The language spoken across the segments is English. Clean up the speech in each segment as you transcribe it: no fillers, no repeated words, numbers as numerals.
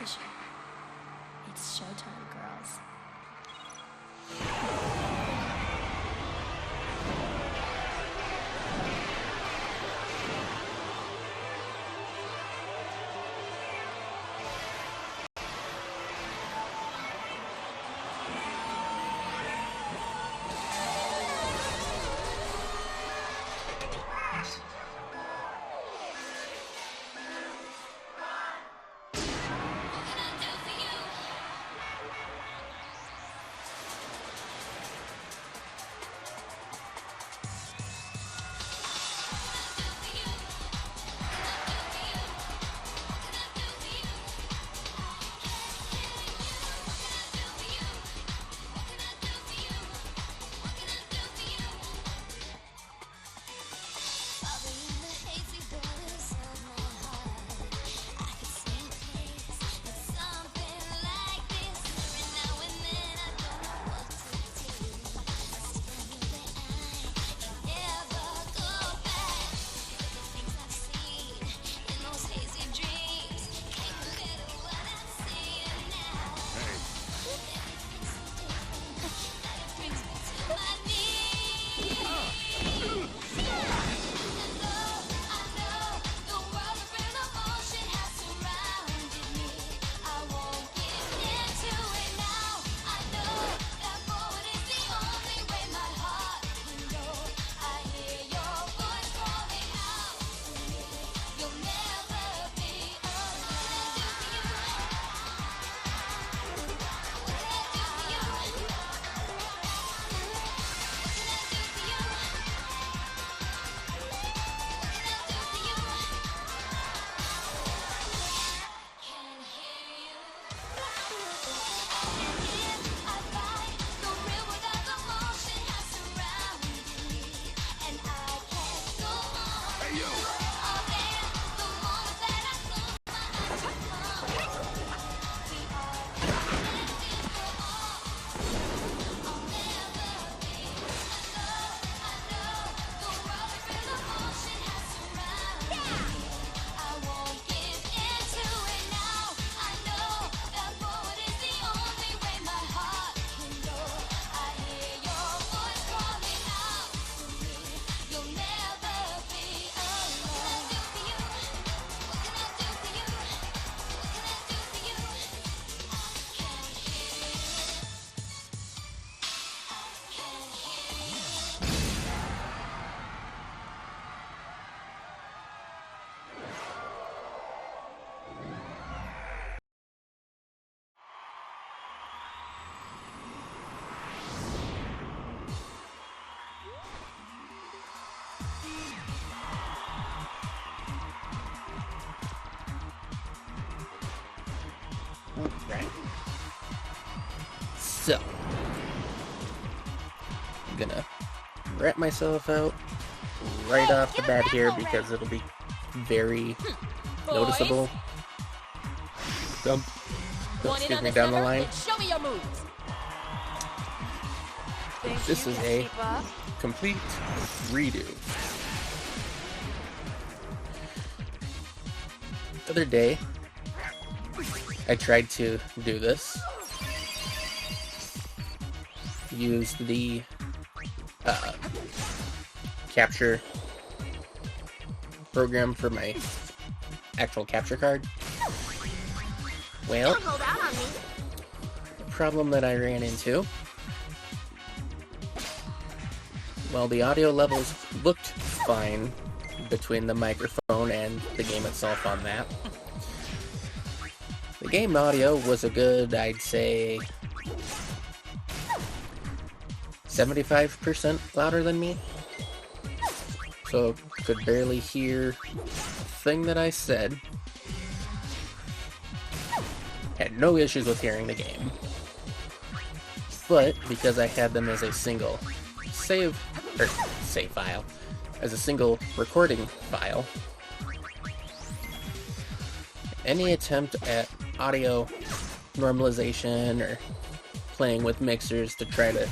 competition. It's showtime, girls. Right. So, I'm gonna wrap myself out right off the bat here because it'll be very noticeable. Excuse me, down the line. Show me your moves. This is a complete redo. The other day, I tried to do this. Use the capture program for my actual capture card. Well, the problem that I ran into, well, the audio levels looked fine between the microphone and the game itself on that. The game audio was a good, I'd say, 75% louder than me. So, could barely hear a thing that I said. Had no issues with hearing the game. But, because I had them as a single save file, as a single recording file, any attempt at audio normalization or playing with mixers to try to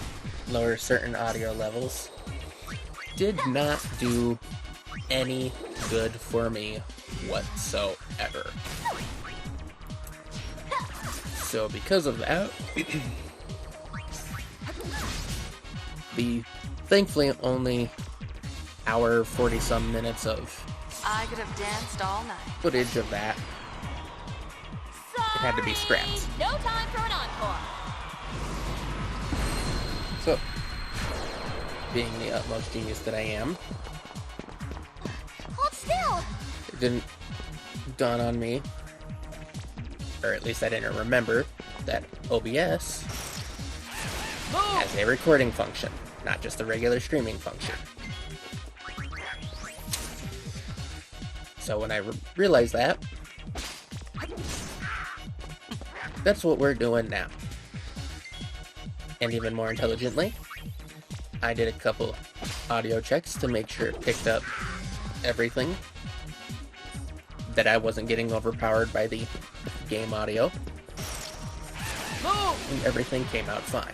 lower certain audio levels did not do any good for me whatsoever. So because of that, the thankfully only hour 40 some minutes of I could have danced all night. footage of that, it had to be scrapped. No time for an encore. So, being the utmost genius that I am, Hold still. it didn't dawn on me, or at least I didn't remember, that OBS has a recording function, not just a regular streaming function. So when I realized that, that's what we're doing now. And even more intelligently, I did a couple audio checks to make sure it picked up everything, that I wasn't getting overpowered by the game audio, and everything came out fine.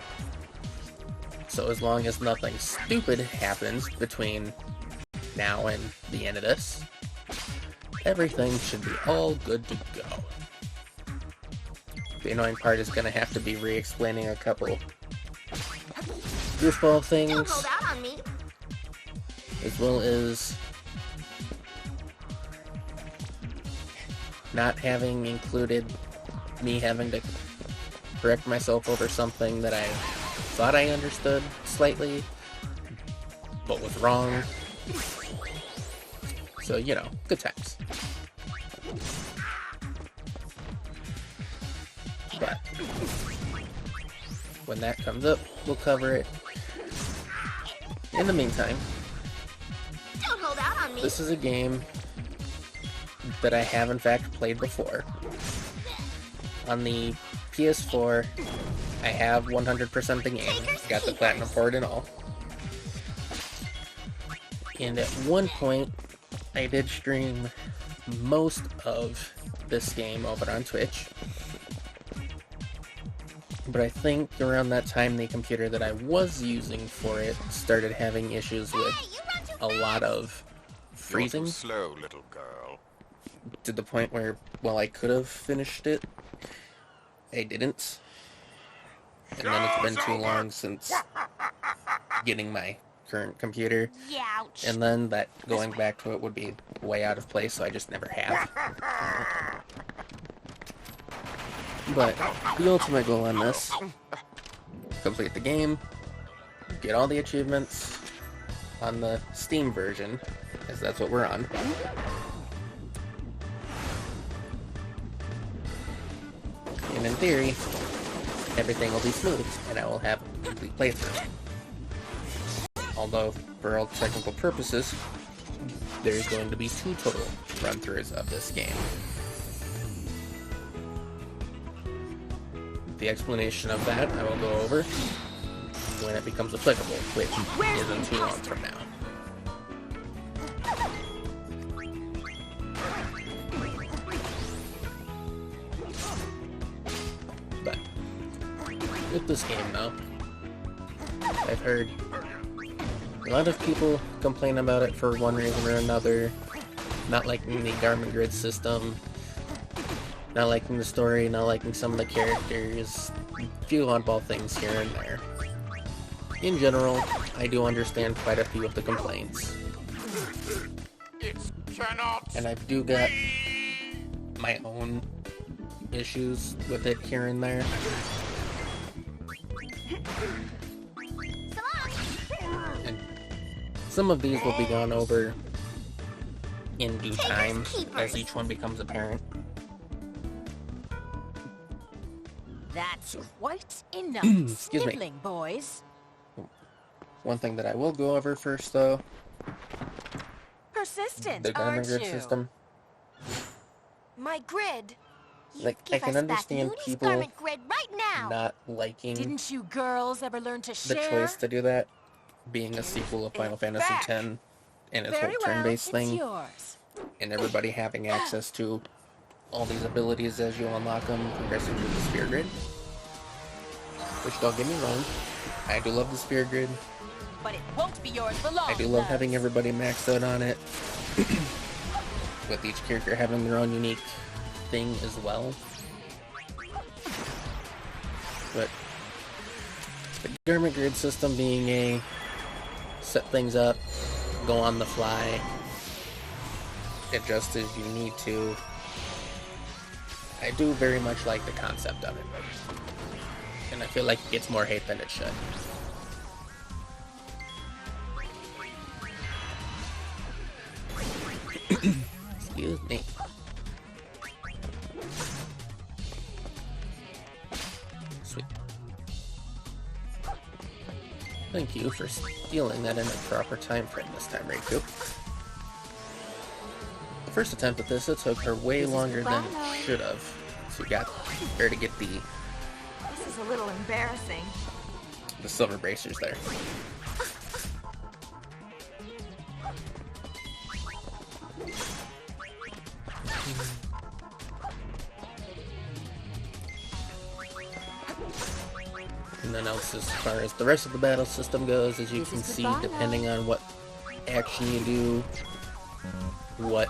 So as long as nothing stupid happens between now and the end of this, everything should be all good to go. The annoying part is going to have to be re-explaining a couple goofball Don't things, hold out on me. as well as not having included me having to correct myself over something that I thought I understood slightly, but was wrong. So, you know, good times. But when that comes up, we'll cover it. In the meantime, Don't hold out on me. this is a game that I have in fact played before. On the PS4, I have 100% the game, got the platinum port and all. And at one point, I did stream most of this game over on Twitch. But I think around that time, the computer that I was using for it started having issues with a lot of freezing. You're too slow, little girl. To the point where, while I could have finished it, I didn't. And then it's been too long since getting my current computer. Youch. And then that going back to it would be way out of place, so I just never have. But the ultimate goal on this, complete the game, get all the achievements on the Steam version, as that's what we're on. And in theory, everything will be smooth, and I will have a complete playthrough. Although, for all technical purposes, there's going to be 2 total run-throughs of this game. The explanation of that I will go over when it becomes applicable, which isn't too long from now. But with this game though, I've heard a lot of people complain about it for one reason or another, not liking the Garmin Grid system, not liking the story, not liking some of the characters, a few oddball things here and there. In general, I do understand quite a few of the complaints. And I do got my own issues with it here and there. And some of these will be gone over in due time as each one becomes apparent. That's quite enough Excuse me. sniveling, boys. One thing that I will go over first, though, Persistent, the Garmin aren't Grid you? system. My grid. Like, I can understand people Grid right now. not liking Didn't you girls ever learn to the share? choice to do that, being a sequel of Final It's Fantasy back. X and its whole Very well, turn-based it's thing, yours. and everybody having access to all these abilities as you unlock them, progressing through the Sphere Grid. Which, don't get me wrong, I do love the Sphere Grid. But it won't be yours for long. I do love having everybody maxed out on it, with each character having their own unique thing as well. But the garment grid system being a set things up, go on the fly, adjust as you need to, I do very much like the concept of it. And I feel like it gets more hate than it should. Excuse me. Sweet. Thank you for stealing that in a proper time frame this time, Raikou. The first attempt at this, it took her way longer than it should have. So we got her to get the This is a little embarrassing. silver bracers there. And then else, as far as the rest of the battle system goes, as you can see, depending on what action you do, what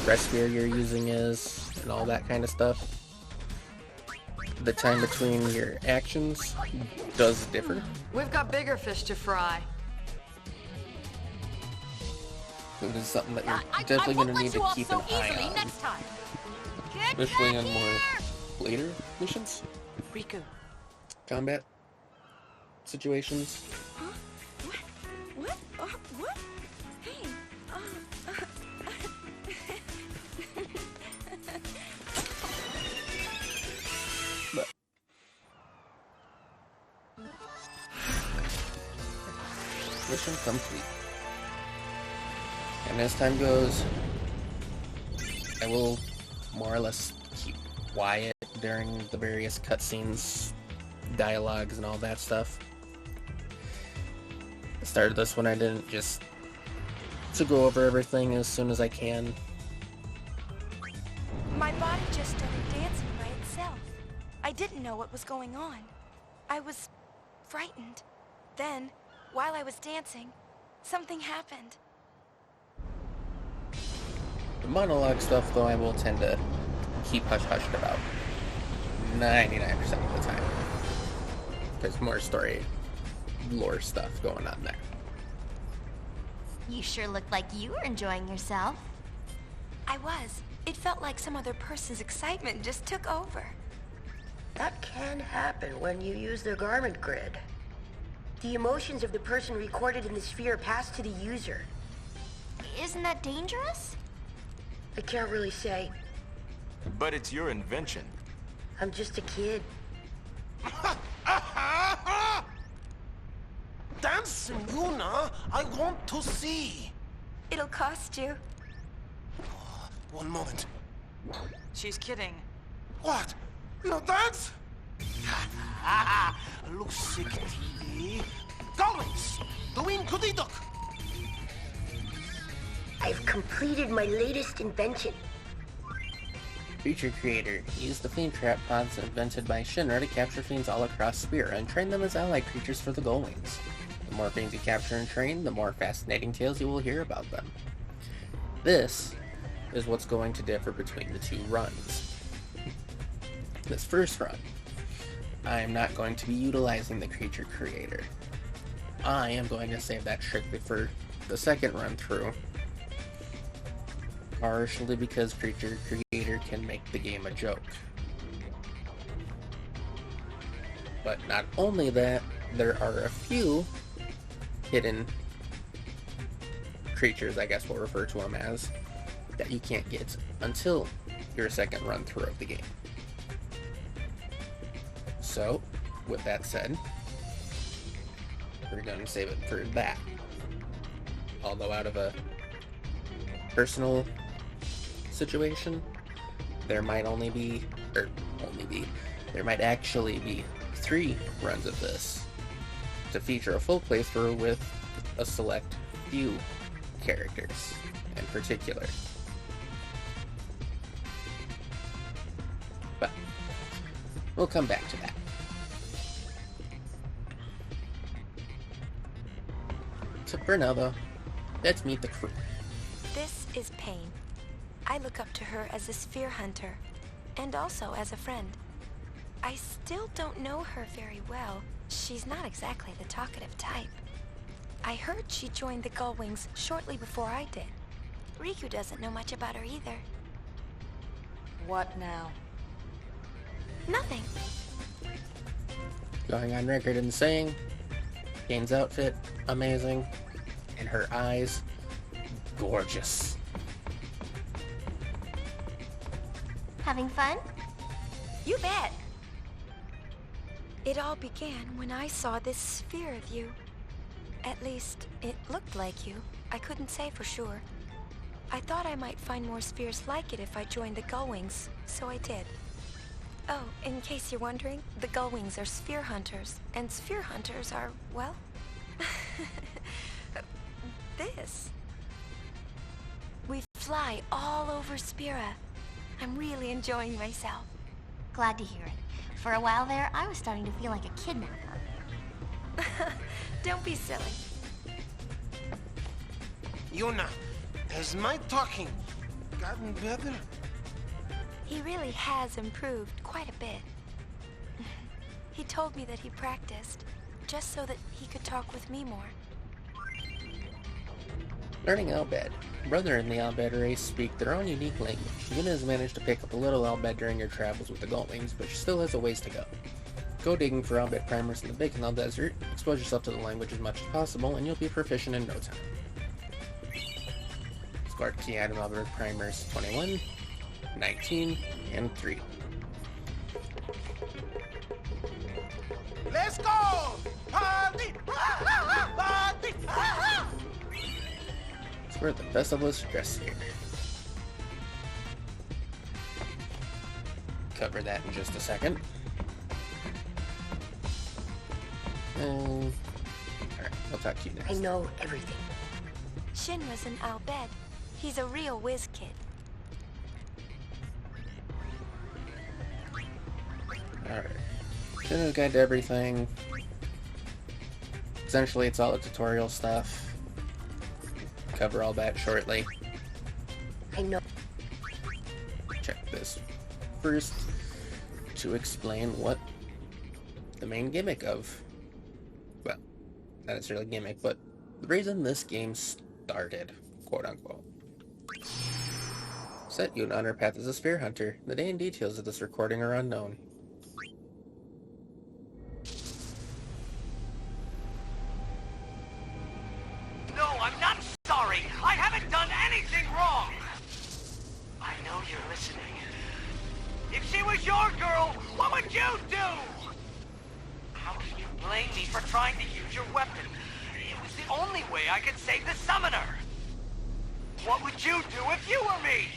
rest sphere you're using is, and all that kind of stuff, the time between your actions does differ. We've got bigger fish to fry. This is something that you're definitely going to need to keep an eye on, Next time. especially on more later missions, Riku. combat situations. What? What? Hey. But mission complete. And as time goes, I will more or less keep quiet during the various cutscenes, dialogues, and all that stuff. I started this one, I didn't just to go over everything as soon as I can. My body just started dancing by itself. I didn't know what was going on. I was frightened. Then, while I was dancing, something happened. The monologue stuff, though, I will tend to keep hush-hushed about 99% of the time. There's more story, lore stuff going on there. You sure looked like you were enjoying yourself. I was. It felt like some other person's excitement just took over. That can happen when you use the garment grid. The emotions of the person recorded in the sphere pass to the user. Isn't that dangerous? I can't really say. But it's your invention. I'm just a kid. Dance, Luna! I want to see! It'll cost you. One moment. She's kidding. What? No dance? Lusikti. Collins! Doing goody duck! I've completed my latest invention. Creature Creator. Use the Fiend Trap pods invented by Shinra to capture fiends all across Sphere and train them as allied creatures for the Gull Wings. The more fiends you capture and train, the more fascinating tales you will hear about them. This is what's going to differ between the two runs. This first run, I am not going to be utilizing the Creature Creator. I am going to save that strictly for the second run through, partially because Creature Creator can make the game a joke. But not only that, there are a few hidden creatures, I guess we'll refer to them as, that you can't get until your second run through of the game. So, with that said, we're going to save it for that. Although out of a personal situation, there might there might actually be 3 runs of this to feature a full playthrough with a select few characters in particular. But we'll come back to that. So for now though, let's meet the crew. This is Pain. I look up to her as a sphere hunter, and also as a friend. I still don't know her very well. She's not exactly the talkative type. I heard she joined the Gullwings shortly before I did. Riku doesn't know much about her either. What now? Nothing. Going on record and saying, Kane's outfit, amazing, and her eyes, gorgeous. Having fun? You bet. It all began when I saw this sphere of you. At least, it looked like you. I couldn't say for sure. I thought I might find more spheres like it if I joined the Gullwings, so I did. Oh, in case you're wondering, the Gullwings are sphere hunters, and sphere hunters are, well, this. We fly all over Spira. I'm really enjoying myself. Glad to hear it. For a while there, I was starting to feel like a kidnapper. Don't be silly. Yuna, has my talking gotten better? He really has improved quite a bit. He told me that he practiced, just so that he could talk with me more. Learning Albed. Brother and the Albed race speak their own unique language. Yuna has managed to pick up a little Albed during her travels with the Gullwings, but she still has a ways to go. Go digging for Albed primers in the Big Canal Desert, expose yourself to the language as much as possible, and you'll be proficient in no time. Scored key item Albed primers 21, 19, and 3. Let's go! Party! Party! We're the best of us dressed here. Cover that in just a second. Alright, I'll talk to you next. I know everything. Shin was an Albed. He's a real whiz kid. Alright. Shin's guide to everything. Essentially, it's all the tutorial stuff. Cover all that shortly. I know. Check this first to explain what the main gimmick of, well, not necessarily gimmick, but the reason this game started, quote unquote. Set Yuna on her path as a sphere hunter. The day and details of this recording are unknown. No, I'm not sorry. I haven't done anything wrong. I know you're listening. If she was your girl, what would you do? How can you blame me for trying to use your weapon? It was the only way I could save the summoner. What would you do if you were me?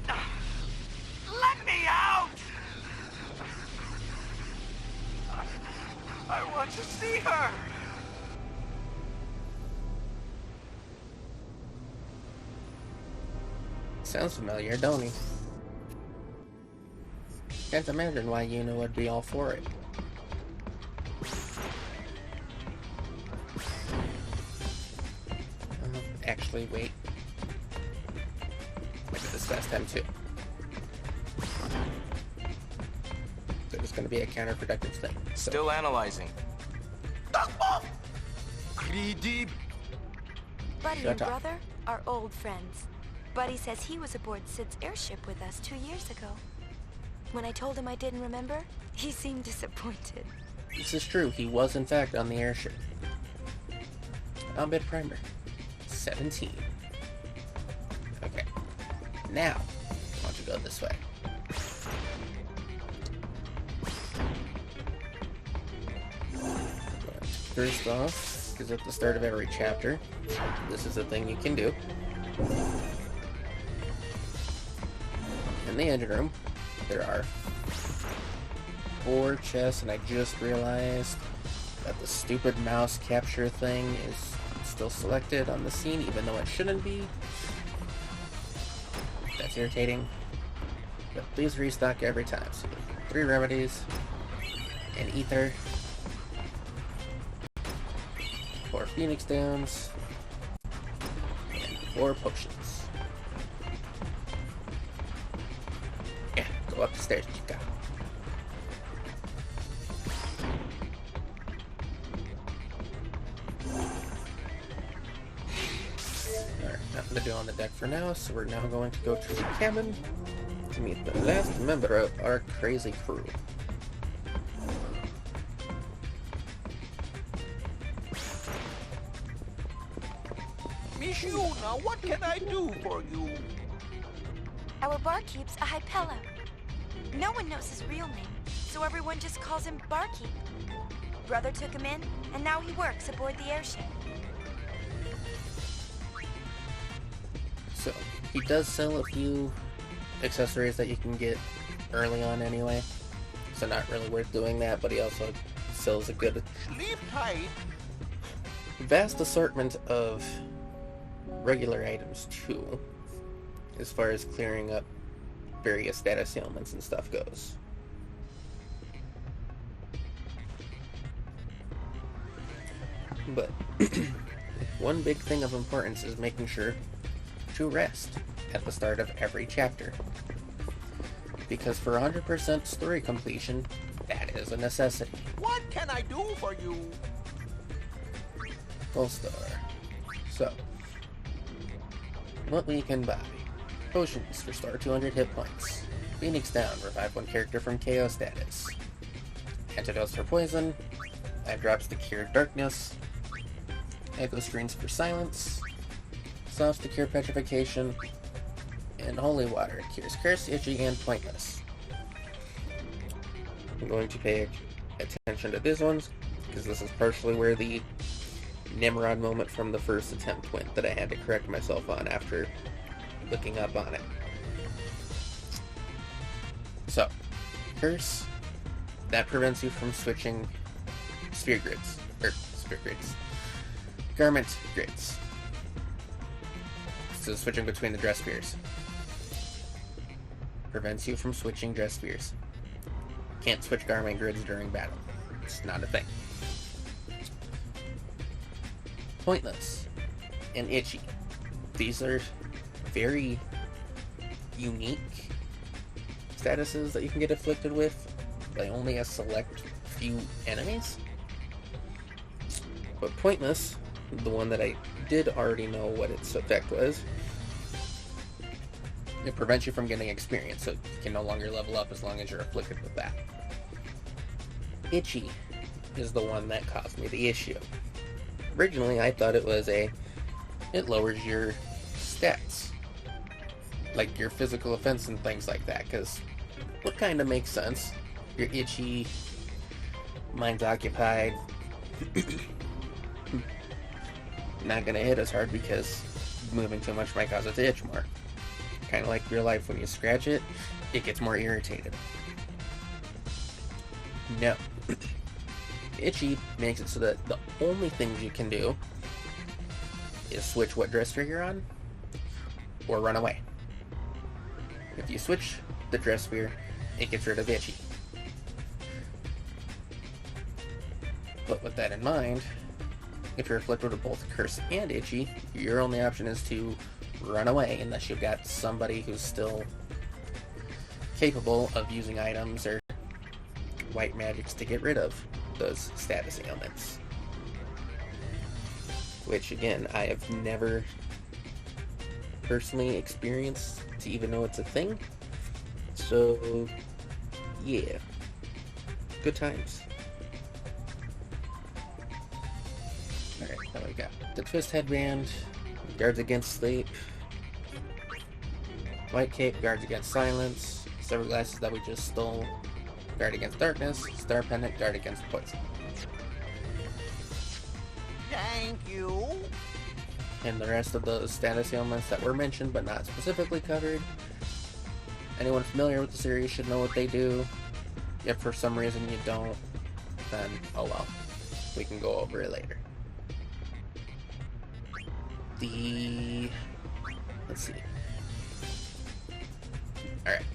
Let me out! I want to see her. Sounds familiar, don't he? Can't imagine why Yuna would be all for it. Actually, wait. I did this last time too. So it's going to be a counterproductive thing. So. Still analyzing. Greedy. Buddy Shut and up. brother are old friends. Buddy says he was aboard Sid's airship with us 2 years ago. When I told him I didn't remember, he seemed disappointed. This is true. He was in fact on the airship. Albed Primer. 17. Okay. Now, I want you to go this way. First off, because at the start of every chapter, this is a thing you can do. In the engine room, there are 4 chests, and I just realized that the stupid mouse capture thing is still selected on the scene, even though it shouldn't be. That's irritating. But please restock every time. So 3 remedies, an ether, 4 phoenix downs, and 4 potions. Yeah, go up the stairs, chica. do on the deck for now, so we're now going to go to the cabin to meet the last member of our crazy crew. Miss Yuna, what can I do for you? Our barkeep's a Hypella. No one knows his real name, so everyone just calls him Barkeep. Brother took him in, and now he works aboard the airship. So, he does sell a few accessories that you can get early on anyway, so not really worth doing that, but he also sells a good, Sleep tight. vast assortment of regular items too, as far as clearing up various status ailments and stuff goes. But one big thing of importance is making sure to rest at the start of every chapter, because for 100% story completion, that is a necessity. What can I do for you? Gold star. So, what we can buy: potions, restore 200 hit points; Phoenix down, revive one character from KO status; antidotes for poison; eye drops to cure darkness; echo screens for silence; sauce to cure petrification; and holy water cures curse, itchy, and pointless. I'm going to pay attention to these ones because this is partially where the Nimrod moment from the first attempt went that I had to correct myself on after looking up on it. So, curse, that prevents you from switching garment grids. So switching between the dress spheres. Prevents you from switching dress spheres. Can't switch garment grids during battle. It's not a thing. Pointless and itchy. These are very unique statuses that you can get afflicted with by only a select few enemies. But pointless, the one that I did already know what its effect was, it prevents you from getting experience, so you can no longer level up as long as you're afflicted with that. Itchy is the one that caused me the issue. Originally, I thought it lowers your stats, like your physical offense and things like that, because what kind of makes sense? You're itchy, mind's occupied, not gonna hit as hard because moving too much might cause it to itch more. Kind of like real life, when you scratch it, it gets more irritated. No. Itchy makes it so that the only things you can do is switch what dress sphere you're on, or run away. If you switch the dress sphere, it gets rid of itchy. But with that in mind, if you're afflicted with both curse and itchy, your only option is to run away unless you've got somebody who's still capable of using items or white magics to get rid of those status ailments. Which, again, I have never personally experienced to even know it's a thing. So, yeah. Good times. Alright, now we got the twist headband, guards against sleep, white cape, guards against silence, silver glasses that we just stole, guard against darkness, star pendant, guard against poison. Thank you. And the rest of those status ailments that were mentioned but not specifically covered. Anyone familiar with the series should know what they do. If for some reason you don't, then oh well. We can go over it later. Let's see. Alright.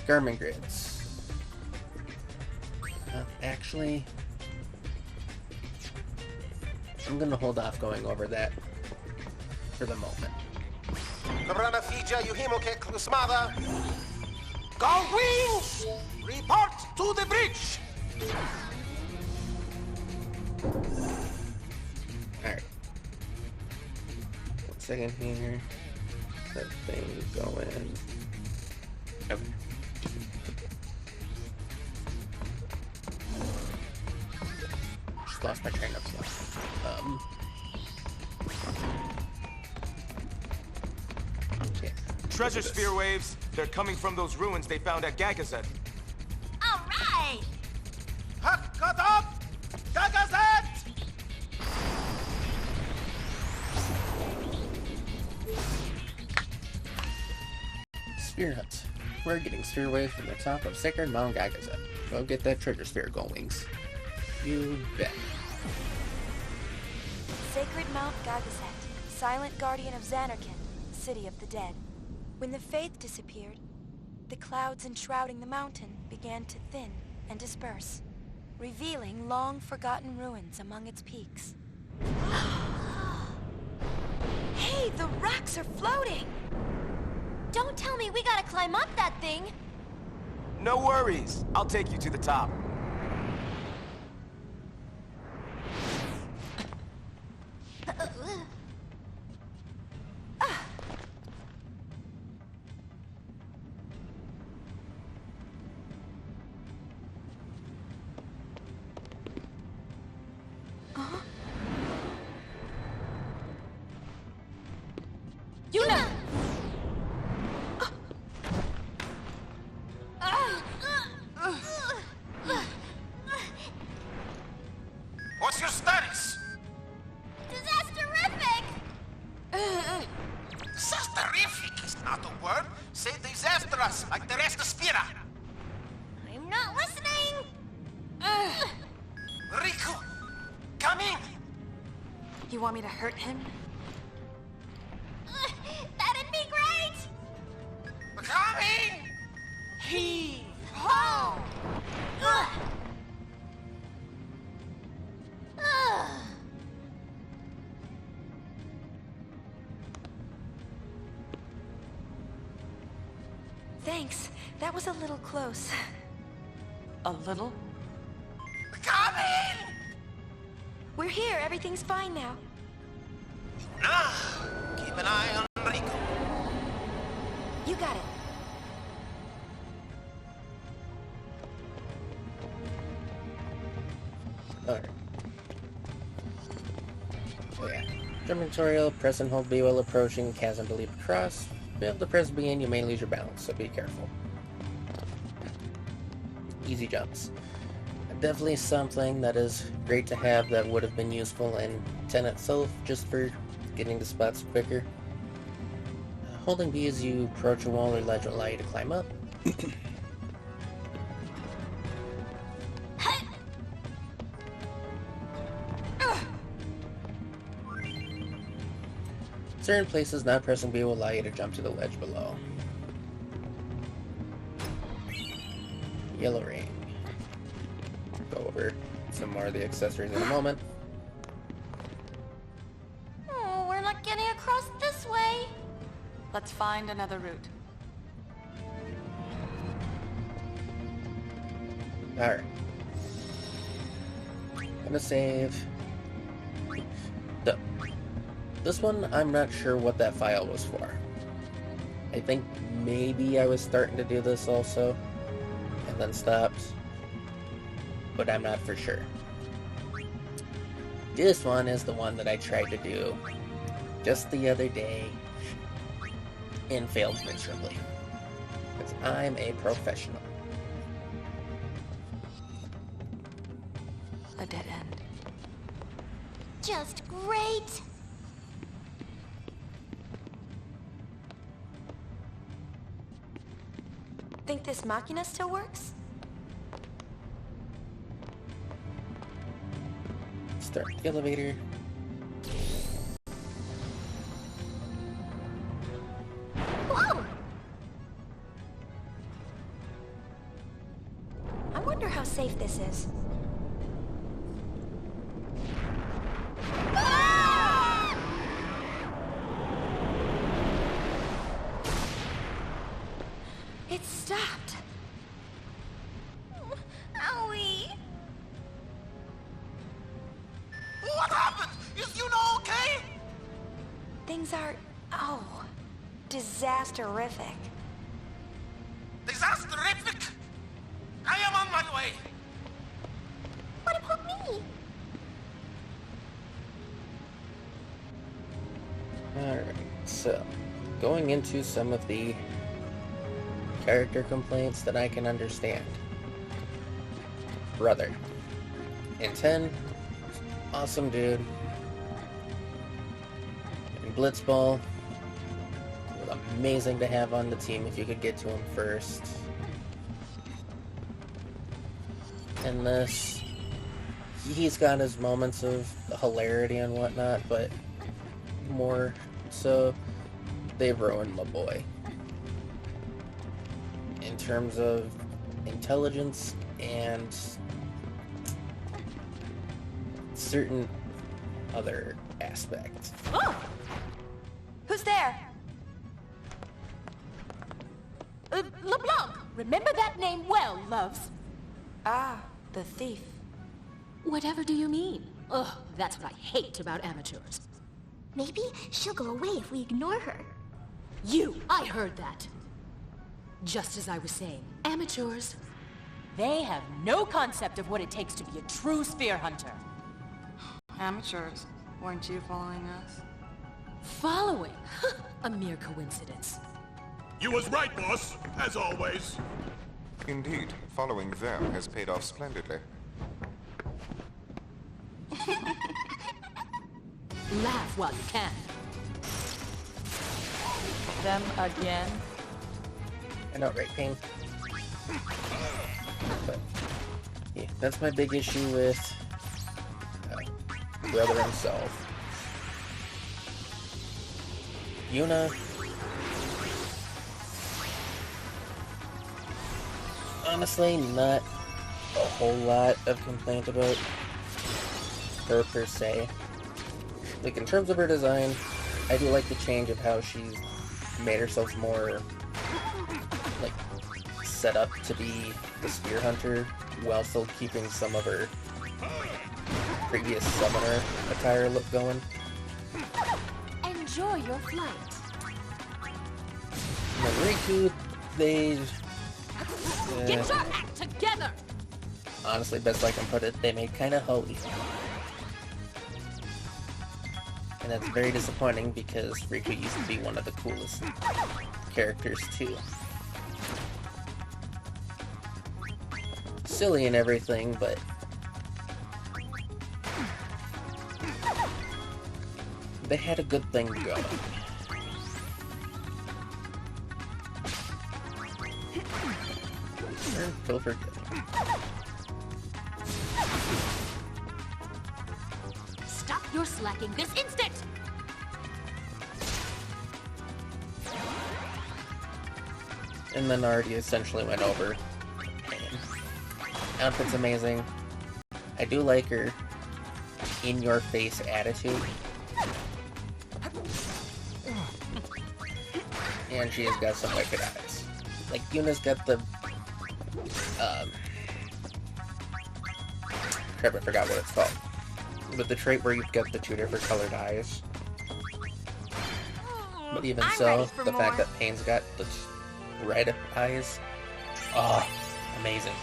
Garmin grids. Actually, I'm gonna hold off going over that for the moment. Cabrana Fija, Yuhimoke Klusmada. Go wings! Report to the bridge! Alright. Second here. That thing going. Okay. Just lost my train of thought. Okay. Treasure sphere waves. They're coming from those ruins they found at Gagazet. All right! Cut up! Gagazet! Sphere Hut. We're getting sphere waves from the top of Sacred Mount Gagazet. Go get that treasure sphere goings. You bet. Sacred Mount Gagazet, silent guardian of Xanarkand, city of the dead. When the faith disappeared, the clouds enshrouding the mountain began to thin and disperse, revealing long-forgotten ruins among its peaks. Hey, the rocks are floating! Don't tell me we gotta climb up that thing! No worries. I'll take you to the top. Yuna! What's your status? Disasterific! Disasterific is not a word. Say disastrous, like the rest of Spira. I'm not listening! Riku, come in. You want me to hurt him? That'd be great! Come in. Heave ho! Thanks. That was a little close. A little? Come in. We're here. Everything's fine now. Now, keep an eye on Riku. You got it. Alright. So yeah. Jump tutorial, press and hold B while approaching, chasm to leap across. Fail to press B and you may lose your balance, so be careful. Easy jumps. Definitely something that is great to have that would have been useful in 10 itself, just for getting to spots quicker. Holding B as you approach a wall or ledge will allow you to climb up. Certain places, not pressing B will allow you to jump to the ledge below. Yellow ring. Go over some more of the accessories in a moment. Oh, we're not getting across this way. Let's find another route. Alright. Gonna save. This one, I'm not sure what that file was for. I think maybe I was starting to do this also, and then stopped, but I'm not for sure. This one is the one that I tried to do just the other day, and failed miserably, because I'm a professional. A dead end. Just great! Think this machina still works? Start the elevator. Whoa! I wonder how safe this is. Ah! It stopped. Owie! What happened? Is Yuna okay? Things are, oh, disasterific. Disasterific! I am on my way! What about me? Alright, so going into some of the character complaints that I can understand. Brother. In 10, awesome dude. In Blitzball, amazing to have on the team if you could get to him first. In this, he's got his moments of hilarity and whatnot, but more so, they ruined my boy. In terms of intelligence and certain other aspects. Oh! Who's there? LeBlanc! Remember that name well, loves. Ah, the thief. Whatever do you mean? Ugh, that's what I hate about amateurs. Maybe she'll go away if we ignore her. I heard that. Just as I was saying, amateurs, they have no concept of what it takes to be a true spear hunter. Amateurs, weren't you following us? Following? A mere coincidence. You was right, boss, as always. Indeed, following them has paid off splendidly. Laugh while you can. Them again? I know, right, Pain? But, yeah, that's my big issue with Brother himself. Yuna, honestly, not a whole lot of complaint about her per se. Like, in terms of her design, I do like the change of how she's made herself more, like, set up to be the spear hunter while still keeping some of her previous summoner attire look going. Enjoy your flight. And then Riku, they... Get your act together! honestly, best I can put it, they made kinda holy. And that's very disappointing because Riku used to be one of the coolest characters too. Silly and everything, but they had a good thing going. Feel forgiven. Stop your slacking this instant! And then already essentially went over. Outfit's amazing. I do like her in-your-face attitude. And she has got some wicked eyes. Like, Yuna's got the... crap, I forgot what it's called. But the trait where you've got the two different colored eyes. But even so, the fact that Pain's got the red eyes... oh, amazing.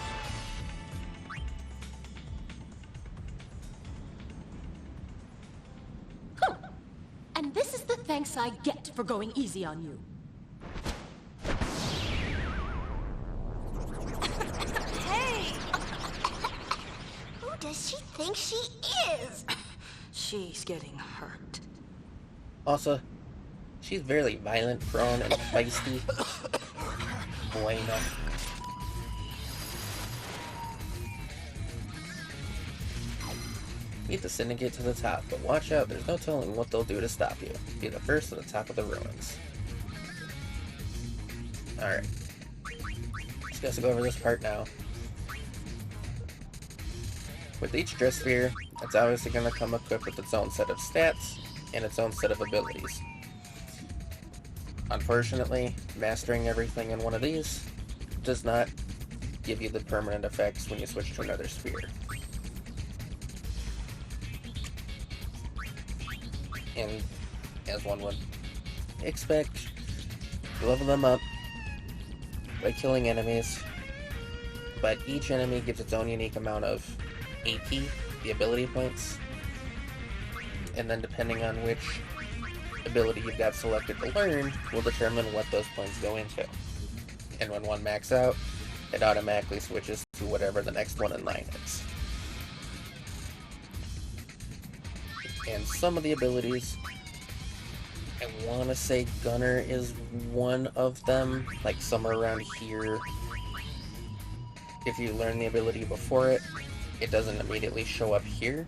And this is the thanks I get for going easy on you. Hey! Who does she think she is? She's getting hurt. Also, she's very violent, prone, and feisty. Bueno. Meet the Syndicate to the top, but watch out, there's no telling what they'll do to stop you. Be the first to the top of the ruins. Alright. Just got to go over this part now. With each dress sphere, it's obviously going to come equipped with its own set of stats and its own set of abilities. Unfortunately, mastering everything in one of these does not give you the permanent effects when you switch to another sphere. And as one would expect, you level them up by killing enemies, but each enemy gives its own unique amount of AP, the ability points, and then depending on which ability you've got selected to learn will determine what those points go into. And when one maxes out, it automatically switches to whatever the next one in line is. And some of the abilities, I want to say Gunner is one of them, like somewhere around here. If you learn the ability before it, it doesn't immediately show up here.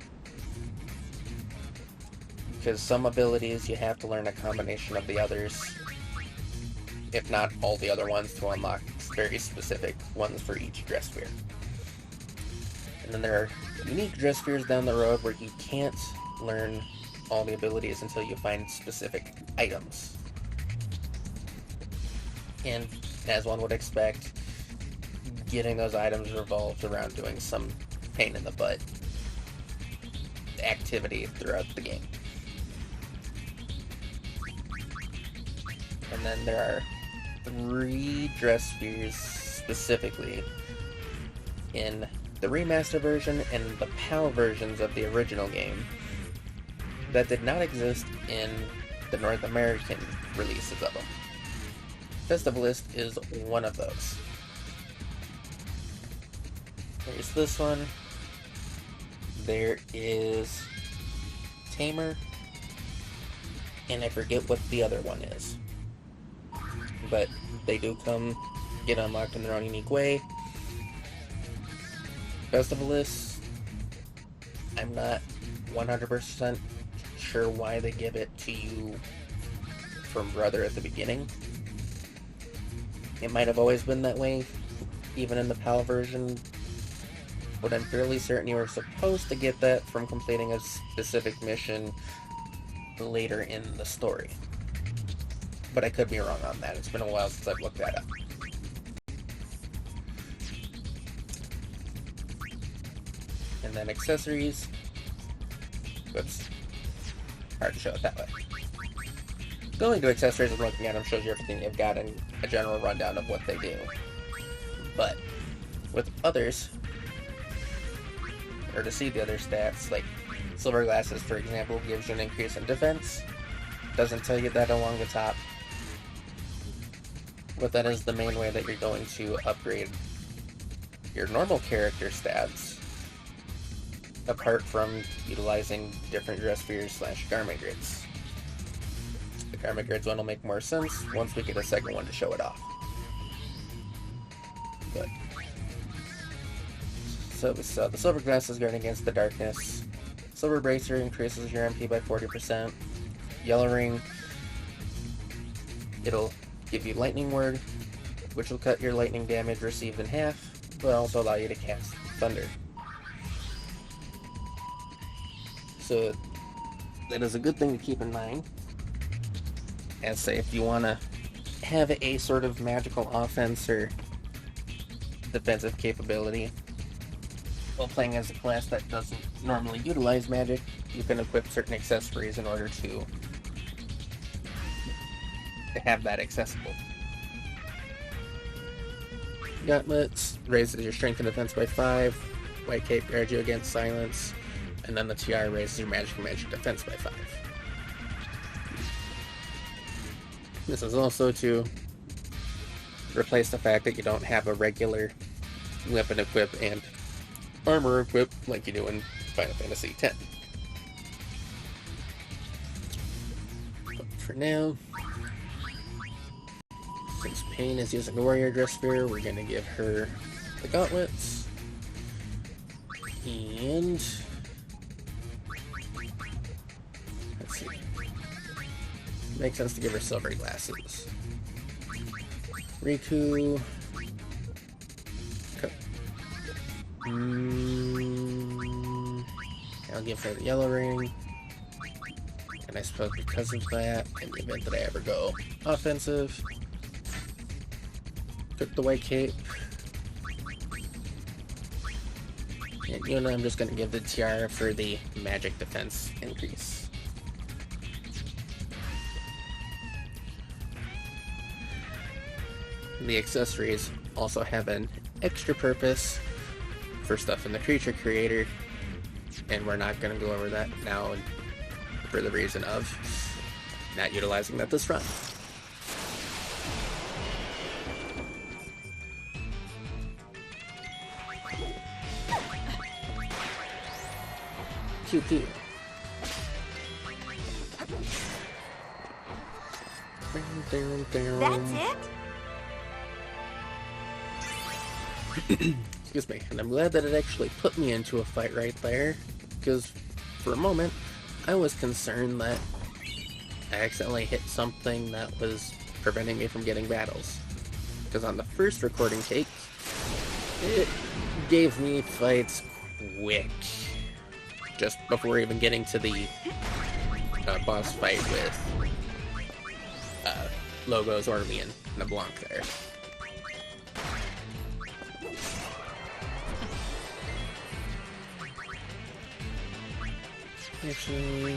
Because some abilities you have to learn a combination of the others, if not all the other ones, to unlock very specific ones for each dress sphere. And then there are unique dress spheres down the road where you can't learn all the abilities until you find specific items. And as one would expect, getting those items revolves around doing some pain in the butt activity throughout the game. And then there are 3 dress spheres specifically in the remaster version and the PAL versions of the original game that did not exist in the North American releases of them. Festivalist is one of those. There's this one. There is Tamer, and I forget what the other one is. But they do get unlocked in their own unique way. Festivalist, I'm not 100% sure why they give it to you from Brother at the beginning. It might have always been that way, even in the PAL version, but I'm fairly certain you were supposed to get that from completing a specific mission later in the story. But I could be wrong on that. It's been a while since I've looked that up. And then accessories. Whoops. Hard to show it that way. Going to accessories and looking at them shows you everything you've got and a general rundown of what they do. But with others, or to see the other stats, like Silver Glasses, for example, gives you an increase in defense. Doesn't tell you that along the top. But that is the main way that you're going to upgrade your normal character stats, apart from utilizing different dress spheres / garment grids. The garment grids one will make more sense once we get a second one to show it off. But so we saw the Silver Glasses guard against the darkness. Silver Bracer increases your MP by 40%. Yellow Ring, it'll give you Lightning Word, which will cut your lightning damage received in half, but also allow you to cast Thunder. So that is a good thing to keep in mind. As say, if you want to have a sort of magical offense or defensive capability while playing as a class that doesn't normally utilize magic, you can equip certain accessories in order to have that accessible. Gauntlets raises your strength and defense by 5. White Cape guards you against silence. And then the tiara raises your magic and magic defense by 5. This is also to replace the fact that you don't have a regular weapon equip and armor equip like you do in Final Fantasy X. But for now, since Pain is using the warrior dress sphere, we're going to give her the gauntlets. And let's see. Makes sense to give her silver glasses. Riku. I'll give her the yellow ring. And I suppose because of that, in the event that I ever go offensive, took the white cape. And Yuna, I'm just going to give the tiara for the magic defense increase. the accessories also have an extra purpose for stuff in the creature creator, and we're not going to go over that now for the reason of not utilizing that this run. Pew pew. That's it? Excuse me, and I'm glad that it actually put me into a fight right there, because for a moment I was concerned that I accidentally hit something that was preventing me from getting battles. Because on the first recording take, it gave me fights quick. Just before even getting to the boss fight with Logos, Ormy, and LeBlanc there. Actually,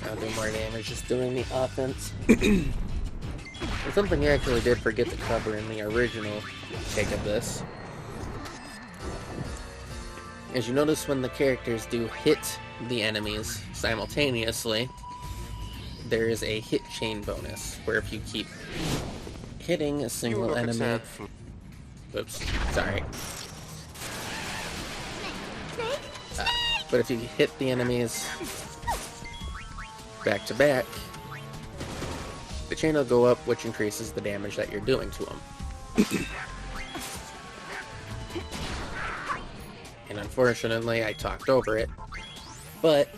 I'll do more damage just doing the offense. There's something I actually did forget to cover in the original take of this. As you notice, when the characters do hit the enemies simultaneously, there is a hit chain bonus, where if you keep hitting a single enemy... Oops, sorry. But if you hit the enemies back to back, the chain will go up, which increases the damage that you're doing to them. And unfortunately, I talked over it, but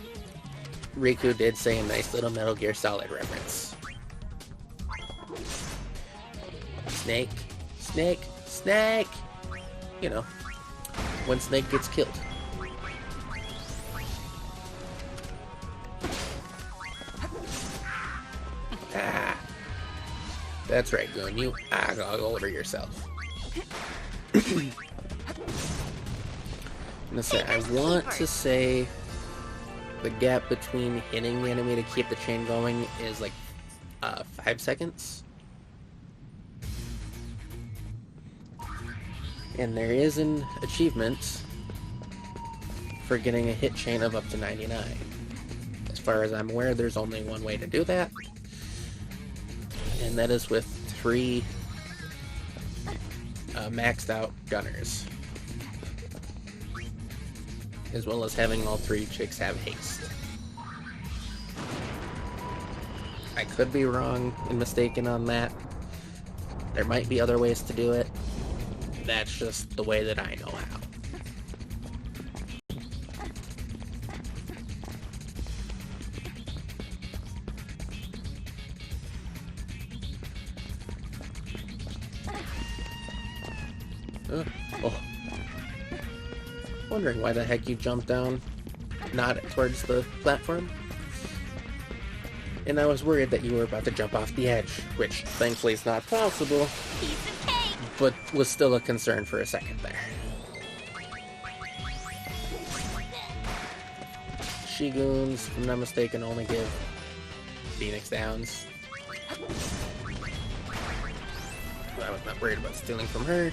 Riku did say a nice little Metal Gear Solid reference. Snake, Snake, Snake! You know, when Snake gets killed. Ah, that's right, Goon. You go over yourself. I want to say the gap between hitting the enemy to keep the chain going is like 5 seconds. And there is an achievement for getting a hit chain of up to 99. As far as I'm aware, there's only one way to do that. And that is with 3 maxed out gunners. As well as having all 3 chicks have haste. I could be wrong and mistaken on that. There might be other ways to do it. That's just the way that I know how. Oh. Wondering why the heck you jumped down, not towards the platform. And I was worried that you were about to jump off the edge, which thankfully is not possible, but was still a concern for a second there. Shiguns, if I'm not mistaken, only give Phoenix downs. I was not worried about stealing from her.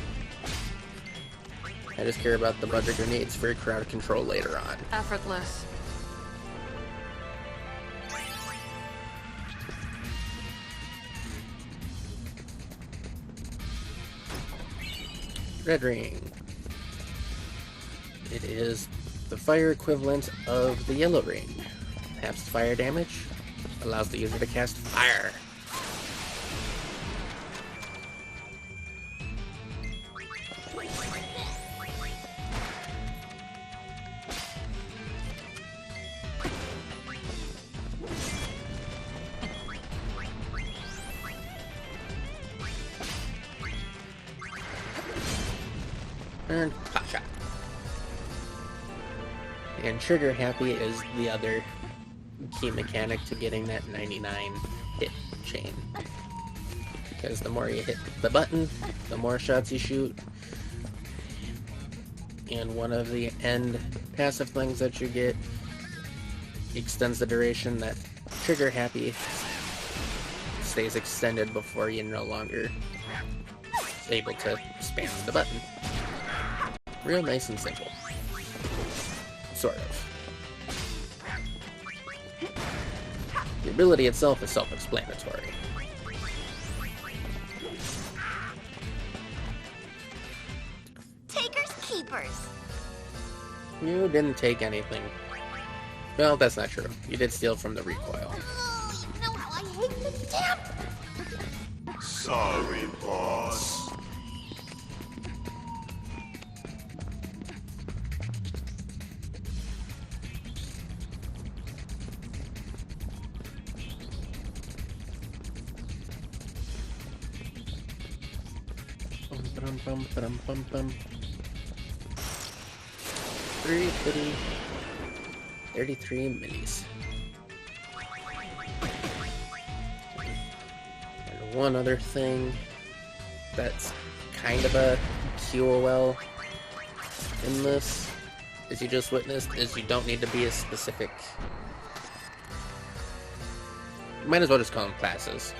I just care about the budget grenades for crowd control later on. Effortless. Red ring. It is the fire equivalent of the yellow ring. Halves fire damage, allows the user to cast fire. And pop shot. And trigger happy is the other key mechanic to getting that 99 hit chain. Because the more you hit the button, the more shots you shoot. And one of the end passive things that you get extends the duration that trigger happy stays extended before you're no longer able to spam the button. Real nice and simple. Sort of. The ability itself is self-explanatory. Takers, keepers. You didn't take anything. Well, that's not true. You did steal from the recoil. Oh, you know how I hate the damn. Sorry, boss. Bum, bum, bum, bum, bum. 33 minis. And one other thing that's kind of a QOL in this, as you just witnessed, is you don't need to be a specific... Might as well just call them classes.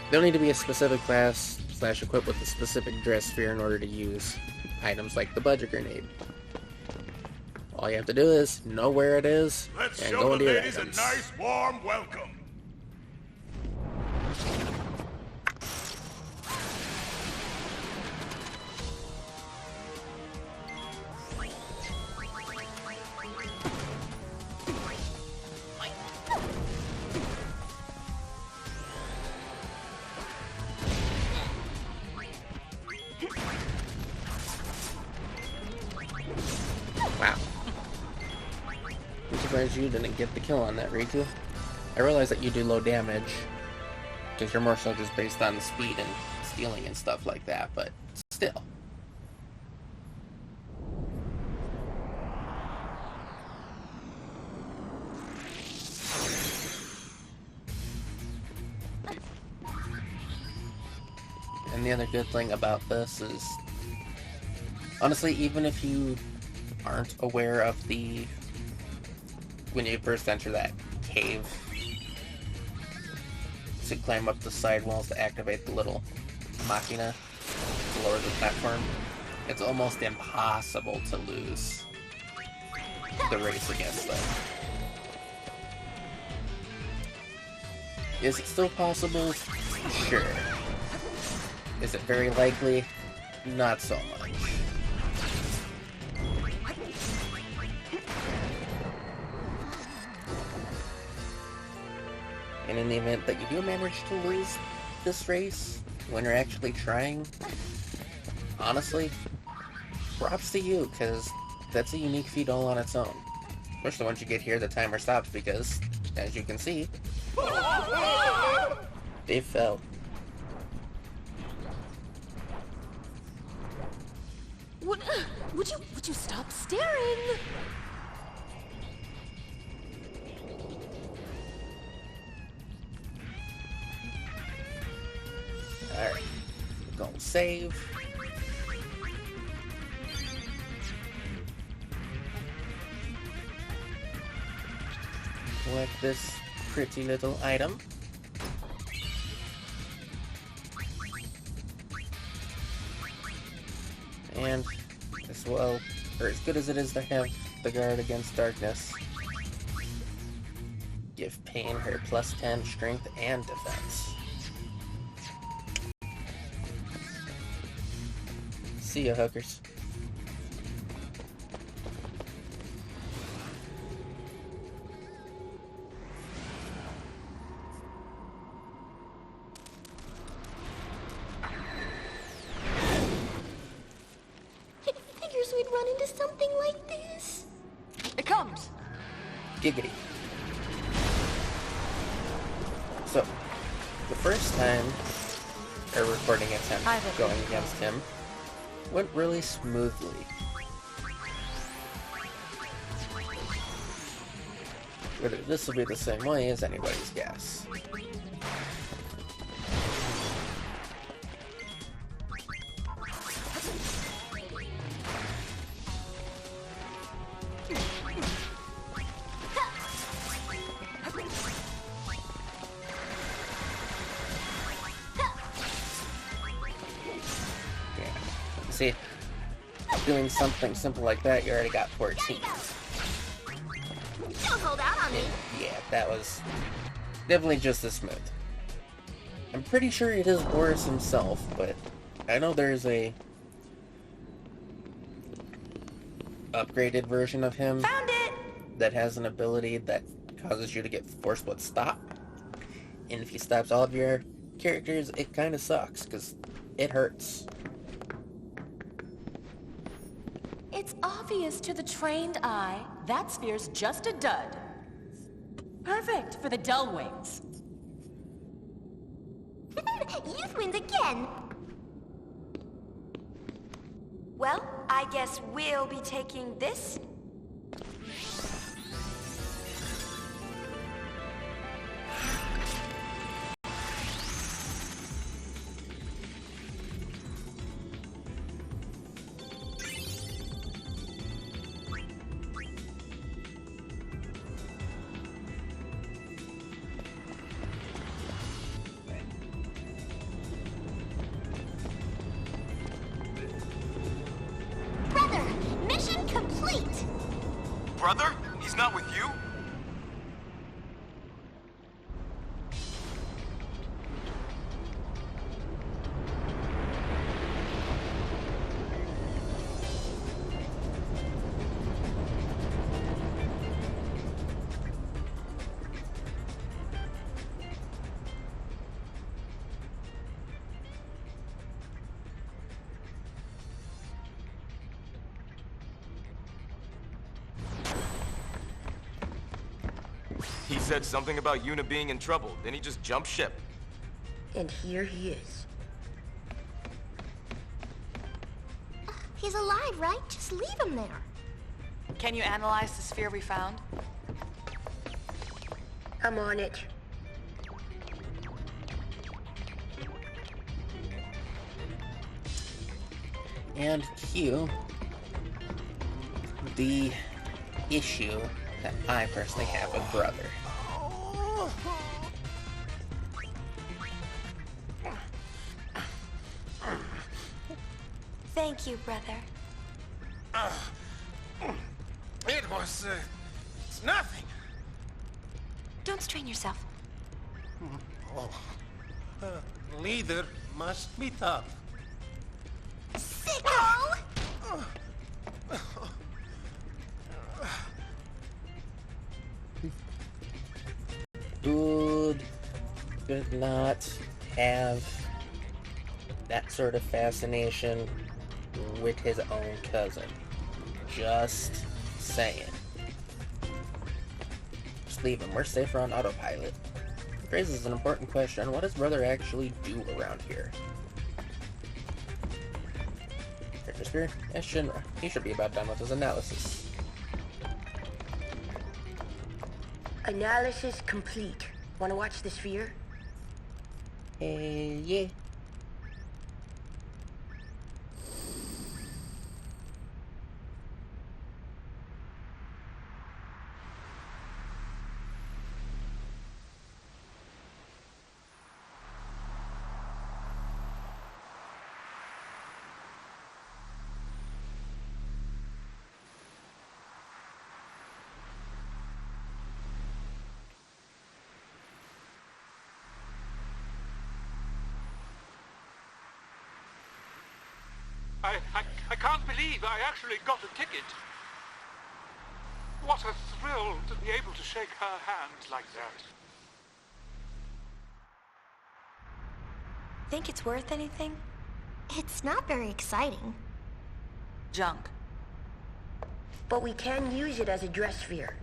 You don't need to be a specific class / equipped with a specific dress sphere in order to use items like the budget grenade. All you have to do is know where it is Let's and show go the into your ladies items. a nice warm welcome. Wow. I'm surprised you didn't get the kill on that, Riku. I realize that you do low damage, because you're more so just based on speed and stealing and stuff like that, but still. And the other good thing about this is, honestly, even if you aren't aware of the... when you first enter that cave, to climb up the side walls to activate the little machina to lower the platform, it's almost impossible to lose the race against them. Is it still possible? Sure. Is it very likely? Not so much. And in the event that you do manage to lose this race, when you're actually trying, honestly, props to you, because that's a unique feat all on its own. Especially once you get here, the timer stops because, as you can see, they fell. Would you stop staring? Alright, go save. Collect this pretty little item. And as well, or as good as it is to have the guard against darkness, give Pain her plus 10 strength and defense. See ya, hookers. Figures we'd run into something like this. It comes! Giggity. So, the first time a recording attempt going against him went really smoothly. Whether this will be the same way is anybody's guess. see, doing something simple like that, you already got 14. Don't hold out on me. Yeah, that was definitely just as smooth. I'm pretty sure it is Boris himself, but I know there's a upgraded version of him that has an ability that causes you to get force split stop. And if he stops all of your characters, it kind of sucks, because it hurts. It's obvious to the trained eye, that sphere's just a dud. Perfect for the dull wings. Youth wins again. Well, I guess we'll be taking this. Brother, mission complete. Brother? He's not with you? He said something about Yuna being in trouble, then he just jumped ship. And here he is. He's alive, right? Just leave him there. Can you analyze the sphere we found? I'm on it. And Q, the issue that I personally have with Brother. Thank you, brother. It was, it's nothing. Don't strain yourself. Oh. Leader must be tough. Sicko! Could not have that sort of fascination with his own cousin. Just saying. Just leave him. We're safer on autopilot. It raises an important question. What does Brother actually do around here? Character Spear? Yeah, Shinra. He should be about done with his analysis. Analysis complete. Want to watch the sphere? Yeah. I can't believe I actually got a ticket. What a thrill to be able to shake her hand like that. Think it's worth anything? It's not very exciting. Junk. But we can use it as a dress sphere.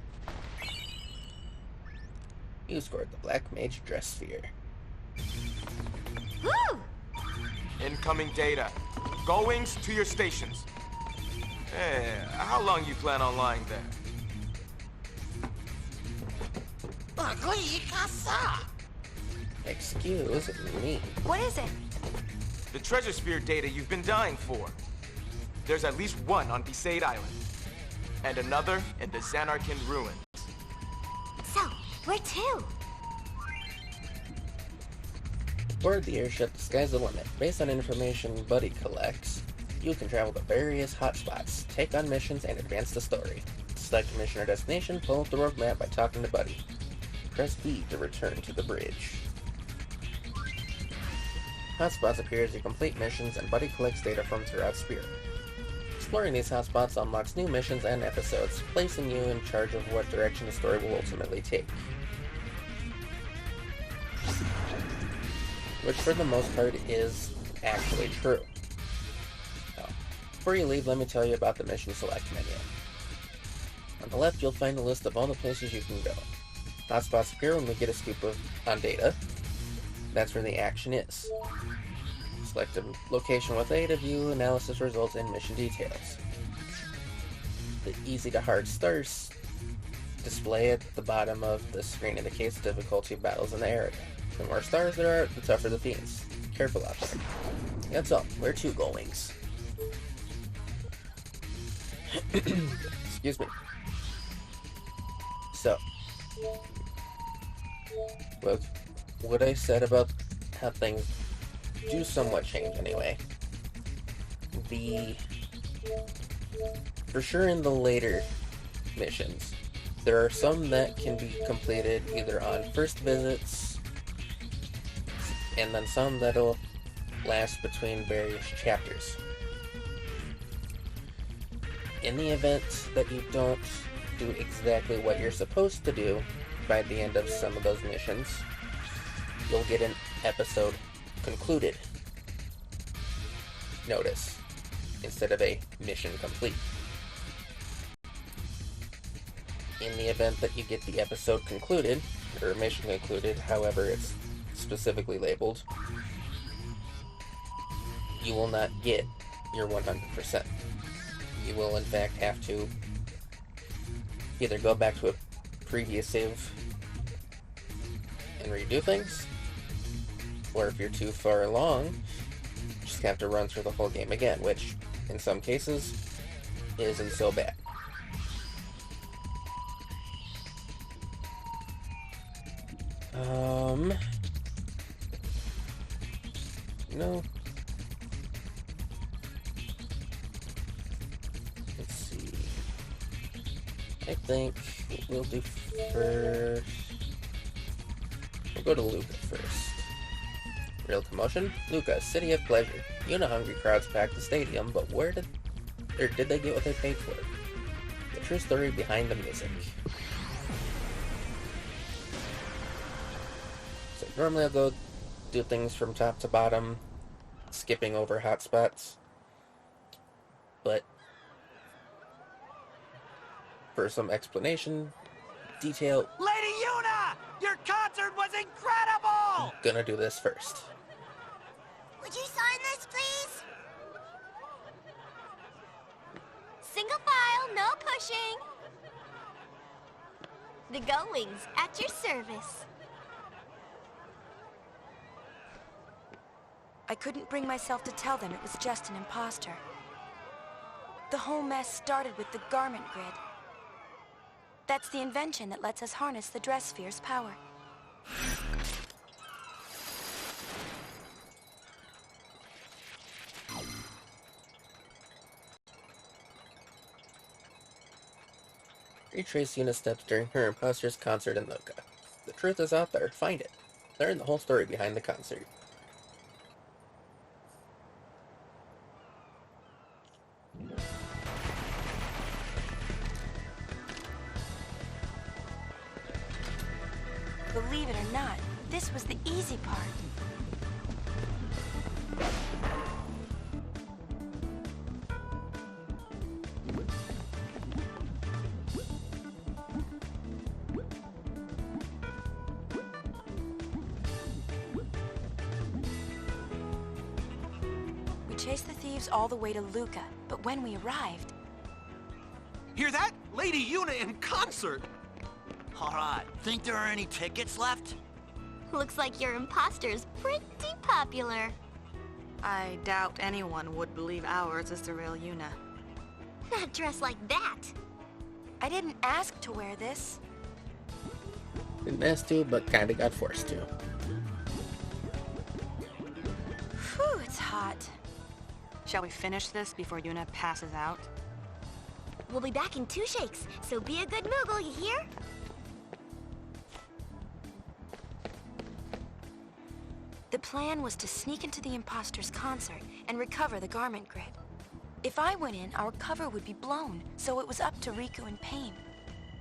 You scored the Black Mage Dress Sphere. Woo! Incoming data. Goings to your stations. How long you plan on lying there? Excuse me. What is it? The treasure sphere data you've been dying for. There's at least one on Besaid Island. And another in the Xanarkin ruins. So, where to? Board the airship, the sky's the limit. Based on information Buddy collects, You can travel to various hotspots, take on missions, and advance the story. Select a mission or destination, pull up the roadmap by talking to Buddy. Press B to return to the bridge. Hotspots appear as you complete missions, and Buddy collects data from throughout Sphere. Exploring these hotspots unlocks new missions and episodes, placing you in charge of what direction the story will ultimately take. Which for the most part is actually true. Now, before you leave, let me tell you about the mission select menu. On the left, you'll find a list of all the places you can go. Hotspots appear when we get a scoop on data. That's where the action is. Select a location with A to view analysis results and mission details. The easy to hard stars display at the bottom of the screen indicates the difficulty of battles in the area. The more stars there are, the tougher the fiends. Careful out there. That's all. Where to, Gull Wings? Excuse me. So, what I said about how things do somewhat change anyway. For sure in the later missions, there are some that can be completed either on first visits, and then some that'll last between various chapters. In the event that you don't do exactly what you're supposed to do by the end of some of those missions, you'll get an episode concluded notice instead of a mission complete. In the event that you get the episode concluded, or mission concluded, however it's specifically labeled, you will not get your 100%. You will in fact have to either go back to a previous save and redo things, or if you're too far along, you just have to run through the whole game again, which in some cases isn't so bad. No. Let's see. I think what we'll do first, we'll go to Luca first. Real commotion? Luca, city of pleasure. Hungry crowds packed the stadium, but did they get what they paid for? The true story behind the music. So normally I'll go do things from top to bottom, skipping over hotspots, but for some explanation, detail, Lady Yuna! Your concert was incredible! I'm gonna do this first. Would you sign this, please? Single file, no pushing. The Gull Wings at your service. I couldn't bring myself to tell them it was just an imposter. The whole mess started with the garment grid. That's the invention that lets us harness the dress sphere's power. Retrace Yuna's steps during her imposter's concert in Luca. The truth is out there. Find it. Learn the whole story behind the concert. Believe it or not, this was the easy part. We chased the thieves all the way to Luca, but when we arrived... Hear that? Lady Yuna in concert! Alright, think there are any tickets left? Looks like your imposter's pretty popular. I doubt anyone would believe ours is the real Yuna. Not dressed like that. I didn't ask to wear this. Didn't ask to, but kinda got forced to. Whew, it's hot. Shall we finish this before Yuna passes out? We'll be back in 2 shakes, so be a good Moogle, you hear? The plan was to sneak into the imposter's concert and recover the garment grid. If I went in, our cover would be blown, so it was up to Riku and Pain,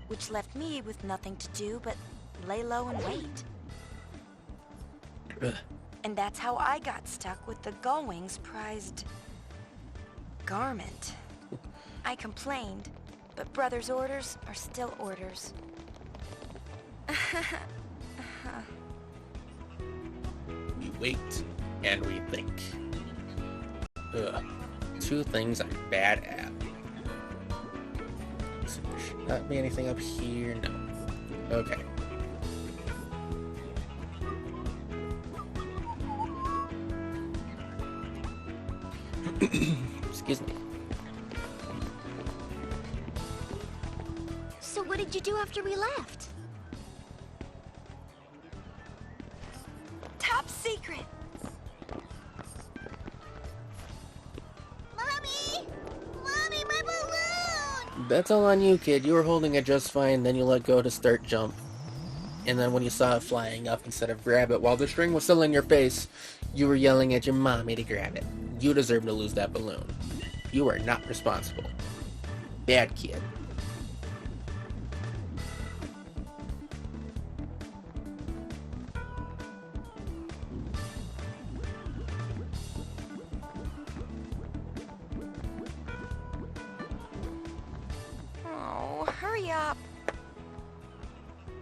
which left me with nothing to do but lay low and wait. And that's how I got stuck with the Gullwing's prized garment. I complained, but Brother's orders are still orders. We wait and we think. Ugh. 2 things I'm bad at. So there should not be anything up here. No. Okay. Excuse me. So what did you do after we left? Top secret! Mommy! Mommy, my balloon! That's all on you, kid. You were holding it just fine, then you let go to start jump. And then when you saw it flying up, instead of grab it while the string was still in your face, you were yelling at your mommy to grab it. You deserve to lose that balloon. You are not responsible. Bad kid. Oh, hurry up.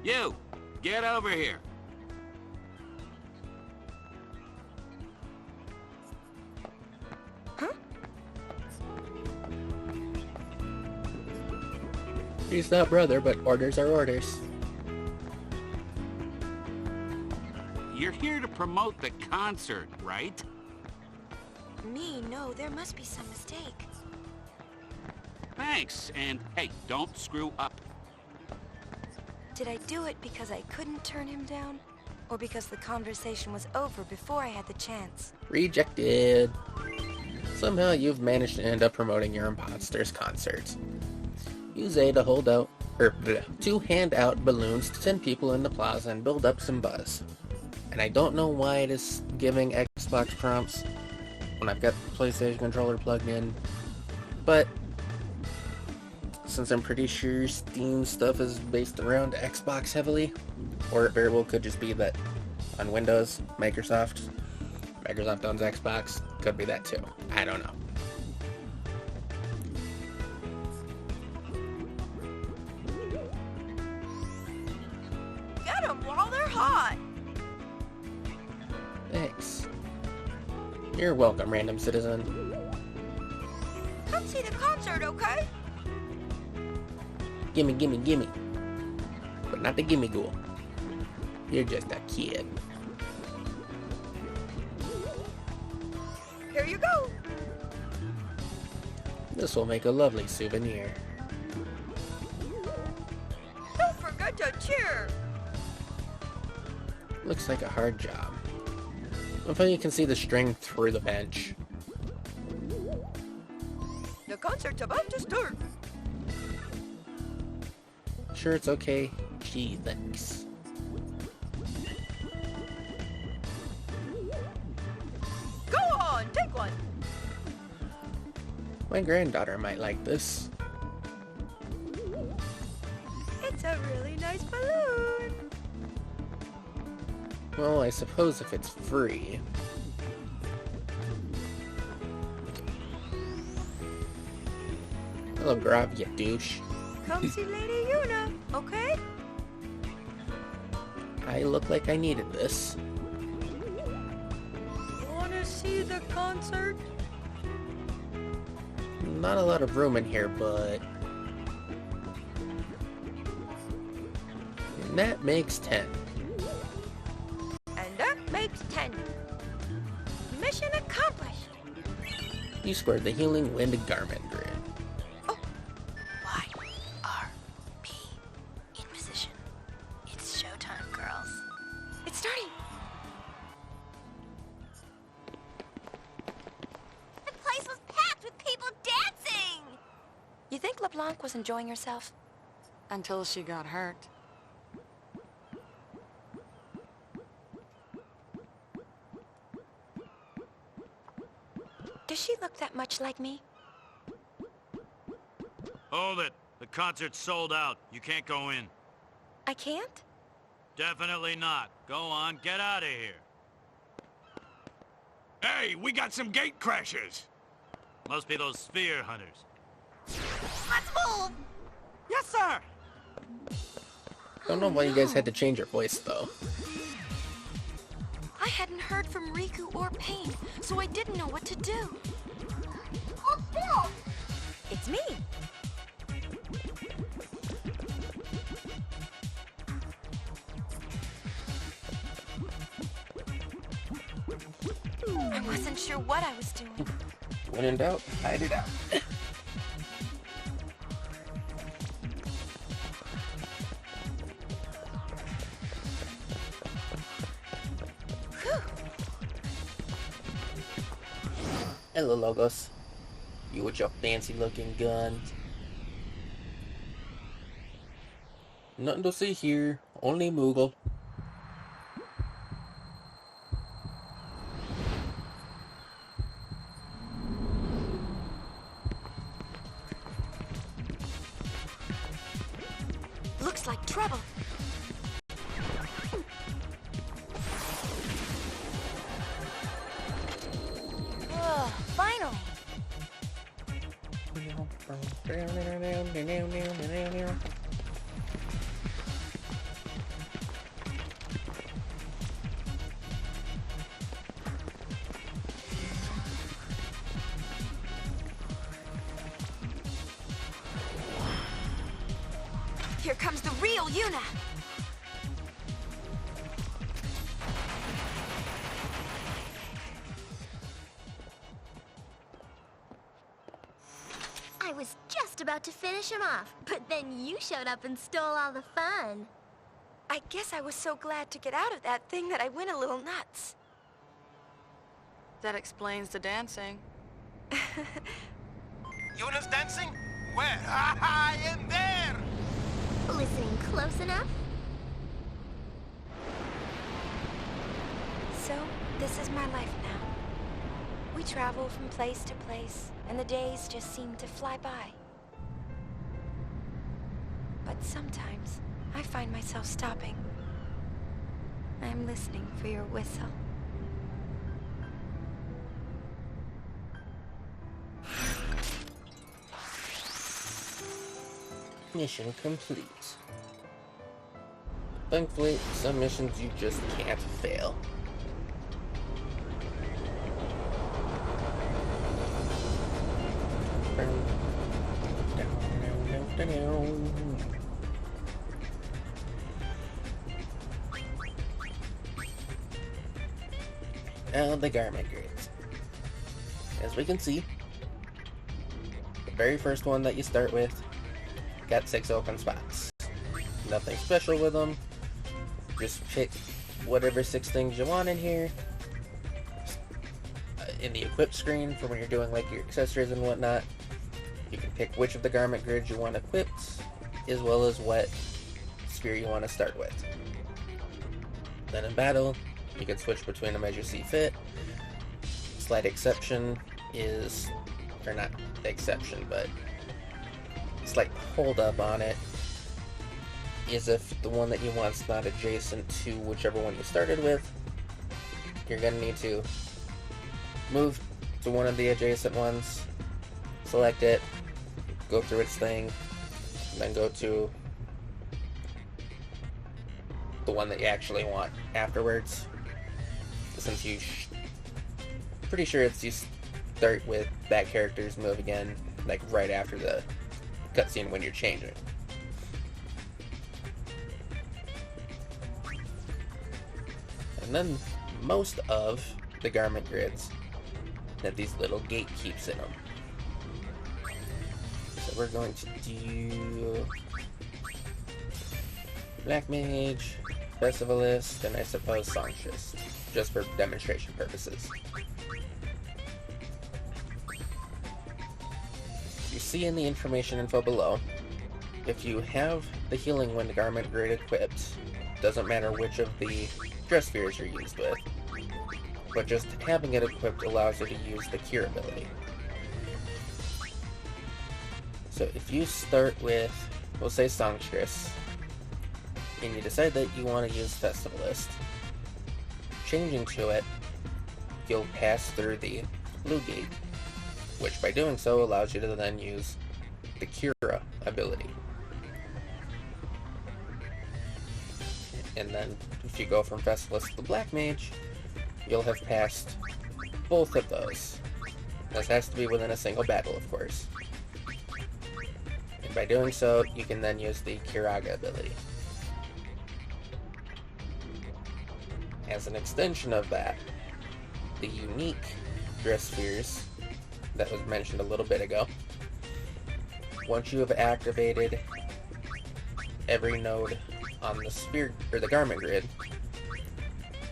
You, get over here. He's not brother, but orders are orders. You're here to promote the concert, right? Me? No, there must be some mistake. Thanks, and hey, don't screw up. Did I do it because I couldn't turn him down? Or because the conversation was over before I had the chance? Rejected. Somehow you've managed to end up promoting your imposter's concert. Use A to to hand out balloons to 10 people in the plaza and build up some buzz. And I don't know why it is giving Xbox prompts when I've got the PlayStation controller plugged in, but since I'm pretty sure Steam stuff is based around Xbox heavily, or it very well could just be that on Windows, Microsoft owns Xbox, could be that too. I don't know. Get them while they're hot! Thanks. You're welcome, random citizen. Come see the concert, okay? Gimme, gimme, gimme. But not the gimme ghoul. You're just a kid. Here you go! This will make a lovely souvenir. Don't forget to cheer! Looks like a hard job. Hopefully you can see the string through the bench. The concert's about to start! Sure, it's okay. Gee, thanks. Go on, take one! My granddaughter might like this. It's a really nice balloon! Well, I suppose if it's free. Hello, Grav, you douche. Come see Lady Yuna, okay? I look like I needed this. Wanna see the concert? Not a lot of room in here, but... And that makes 10. And that makes 10. Mission accomplished! You scored the Healing Wind Garment Grid. Y-R-P. In position. It's showtime, girls. It's starting! The place was you think LeBlanc was enjoying herself? Until she got hurt. Does she look that much like me? Hold it. The concert's sold out. You can't go in. I can't? Definitely not. Go on, get out of here. Hey, we got some gate crashers. Must be those sphere hunters. Let's move! Yes, sir! Don't know why you guys had to change your voice, though. I hadn't heard from Riku or Pain, so I didn't know what to do. Oh, Bill! It's me. I wasn't sure what I was doing. When in doubt, hide it out. Hello, Logos. You with your fancy-looking guns. Nothing to see here. Only Moogle. Looks like trouble. Ugh, finally. Here comes the real Yuna. I was just about to finish him off, but then you showed up and stole all the fun. I guess I was so glad to get out of that thing that I went a little nuts. That explains the dancing. Yuna's dancing? Where? I am there! Listening close enough? So, this is my life now. We travel from place to place, and the days just seem to fly by. But sometimes, I find myself stopping. I am listening for your whistle. Mission complete. Thankfully, some missions you just can't fail. Now the garment grids. As we can see, the very first one that you start with got 6 open spots. Nothing special with them. Just pick whatever 6 things you want in here. In the equip screen for when you're doing like your accessories and whatnot, you can pick which of the garment grids you want equipped, as well as what sphere you want to start with. Then in battle, you can switch between them as you see fit. Slight exception is, or not exception, but slight hold up on it is if the one that you want is not adjacent to whichever one you started with, you're going to need to move to one of the adjacent ones, select it, go through its thing, and then go to the one that you actually want afterwards. Since you pretty sure it's you start with that character's move again, like right after the cutscene when you're changing. And then most of the garment grids have these little gatekeeps in them. So we're going to do Black Mage, Festivalist, and I suppose Songstress, just for demonstration purposes. You see in the information info below, if you have the Healing Wind Garment Grid equipped, doesn't matter which of the dress spheres you're used with, but just having it equipped allows you to use the Cure ability. So if you start with, we'll say Songstress, and you decide that you want to use Festivalist, changing to it, you'll pass through the Blue Gate, which by doing so allows you to then use the Cura ability. And then if you go from Festivalist to Black Mage, you'll have passed both of those. This has to be within a single battle, of course. And by doing so, you can then use the Kiraga ability. As an extension of that, the unique dress spheres that was mentioned a little bit ago, once you have activated every node on the sphere or the garment grid,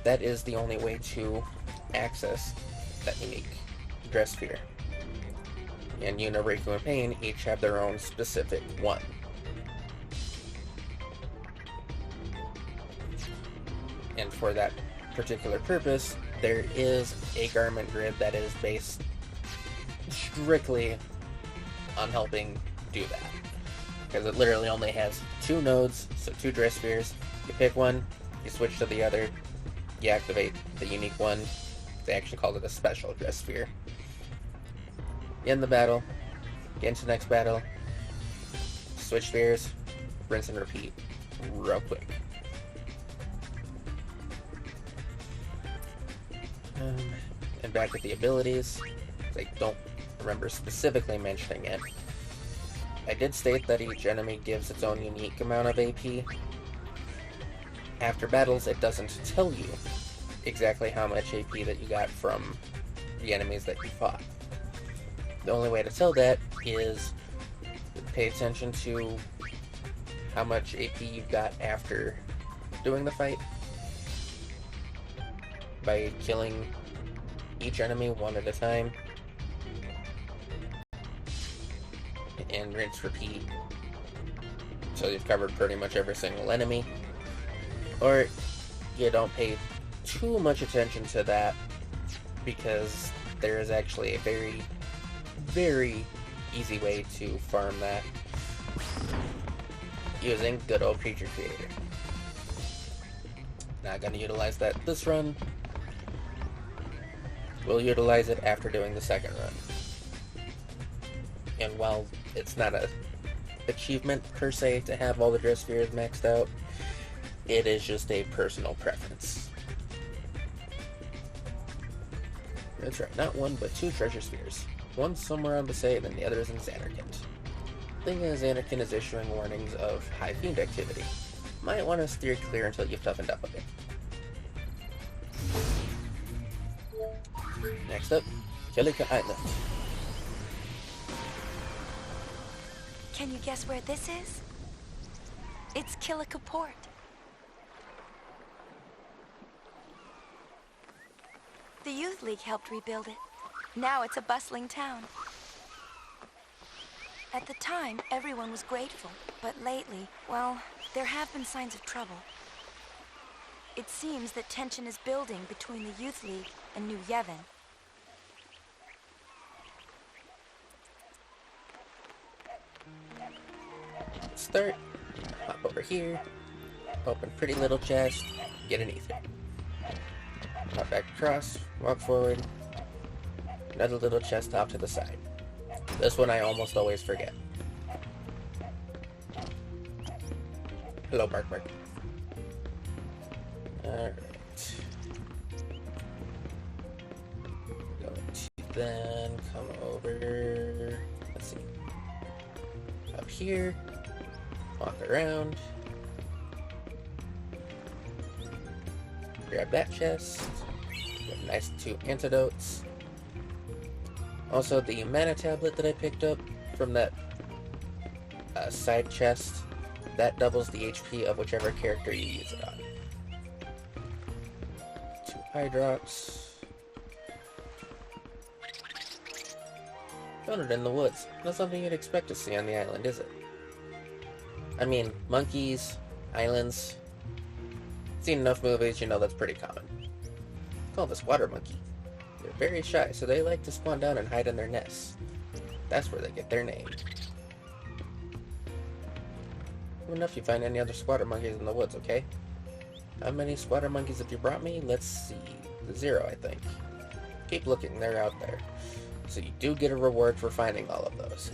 that is the only way to access that unique dress sphere. And Yuna, Riku, and Pain each have their own specific one. And for that particular purpose, there is a garment grid that is based strictly on helping do that. Because it literally only has 2 nodes, so 2 dress spheres. You pick one, you switch to the other, you activate the unique one. They actually called it a special dress sphere. In the battle, get into the next battle, switch spheres, rinse and repeat real quick. And back at the abilities, I don't remember specifically mentioning it. I did state that each enemy gives its own unique amount of AP. After battles, it doesn't tell you exactly how much AP that you got from the enemies that you fought. The only way to tell that is pay attention to how much AP you've got after doing the fight by killing each enemy one at a time, and rinse repeat so you've covered pretty much every single enemy. Or you don't pay too much attention to that, because there is actually a very, very easy way to farm that using good old Creature Creator. Not going to utilize that this run. We'll utilize it after doing the second run. And while it's not a achievement per se to have all the dress spheres maxed out, it is just a personal preference. That's right, not 1 but 2 treasure spheres. One's somewhere on Besaid and the other is in Xanarkand. Thing is, Xanarkand is issuing warnings of high fiend activity. Might want to steer clear until you've toughened up a bit. Next up, Kilika Island. Can you guess where this is? It's Kilika Port. The Youth League helped rebuild it. Now it's a bustling town. At the time, everyone was grateful, but lately, well, there have been signs of trouble. It seems that tension is building between the Youth League and New Yevon. Start, hop over here, open pretty little chest, get an ether. Hop back across, walk forward, another little chest off to the side. This one I almost always forget. Hello, Bark. Alright. Going to then come over, let's see, up here, walk around, grab that chest, get nice 2 antidotes. Also, the mana tablet that I picked up from that side chest, that doubles the HP of whichever character you use it on. 2 high drops. Found it in the woods. Not something you'd expect to see on the island, is it? I mean, monkeys, islands. Seen enough movies, you know that's pretty common. Call this water monkey. They're very shy, so they like to spawn down and hide in their nests. That's where they get their name. Let me know if you find any other squatter monkeys in the woods, okay? How many squatter monkeys have you brought me? Let's see. 0, I think. Keep looking, they're out there. So you do get a reward for finding all of those.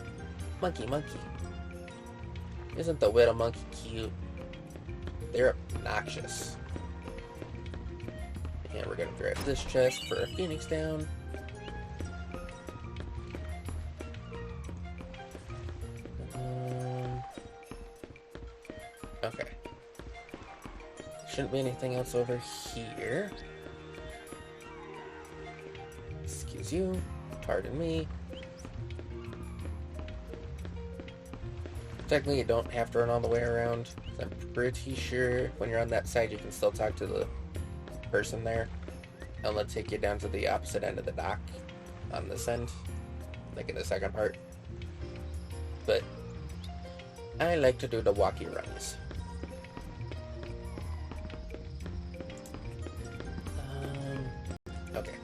Monkey, monkey. Isn't the widow monkey cute? They're obnoxious. And we're gonna grab this chest for a phoenix down. Okay. Shouldn't be anything else over here. Excuse you. Pardon me. Technically, you don't have to run all the way around. I'm pretty sure when you're on that side, you can still talk to the person there. And let's take you down to the opposite end of the dock on this end, like in the second part. But I like to do the walkie runs. Okay.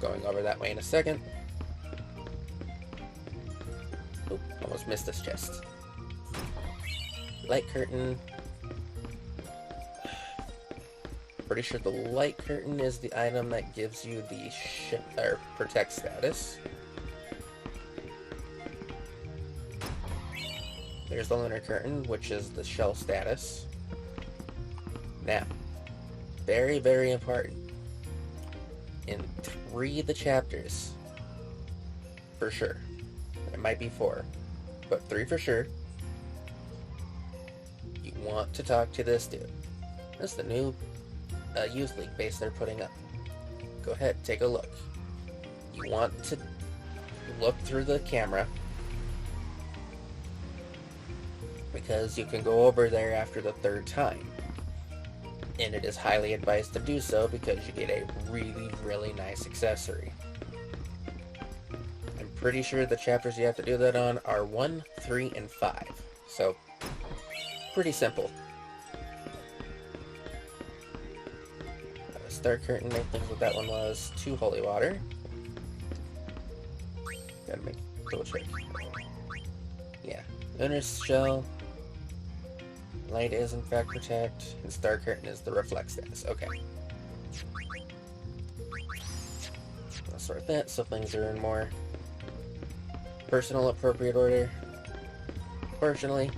Going over that way in a second. Oop, almost missed this chest. Light curtain. Pretty sure the light curtain is the item that gives you the protect status. There's the lunar curtain, which is the shell status. Now, very, very important. In 3 of the chapters, for sure. It might be 4, but 3 for sure. You want to talk to this dude. This is the new youth league base they're putting up. Go ahead, take a look. You want to look through the camera, because you can go over there after the 3rd time. And it is highly advised to do so because you get a really, really nice accessory. I'm pretty sure the chapters you have to do that on are 1, 3, and 5. So, pretty simple. Star curtain, I think what that one was. 2 holy water. Gotta make double check. Yeah. Lunar shell. Light is in fact protect, and star curtain is the reflect status. Okay. I'll sort that so things are in more personal appropriate order. Fortunately,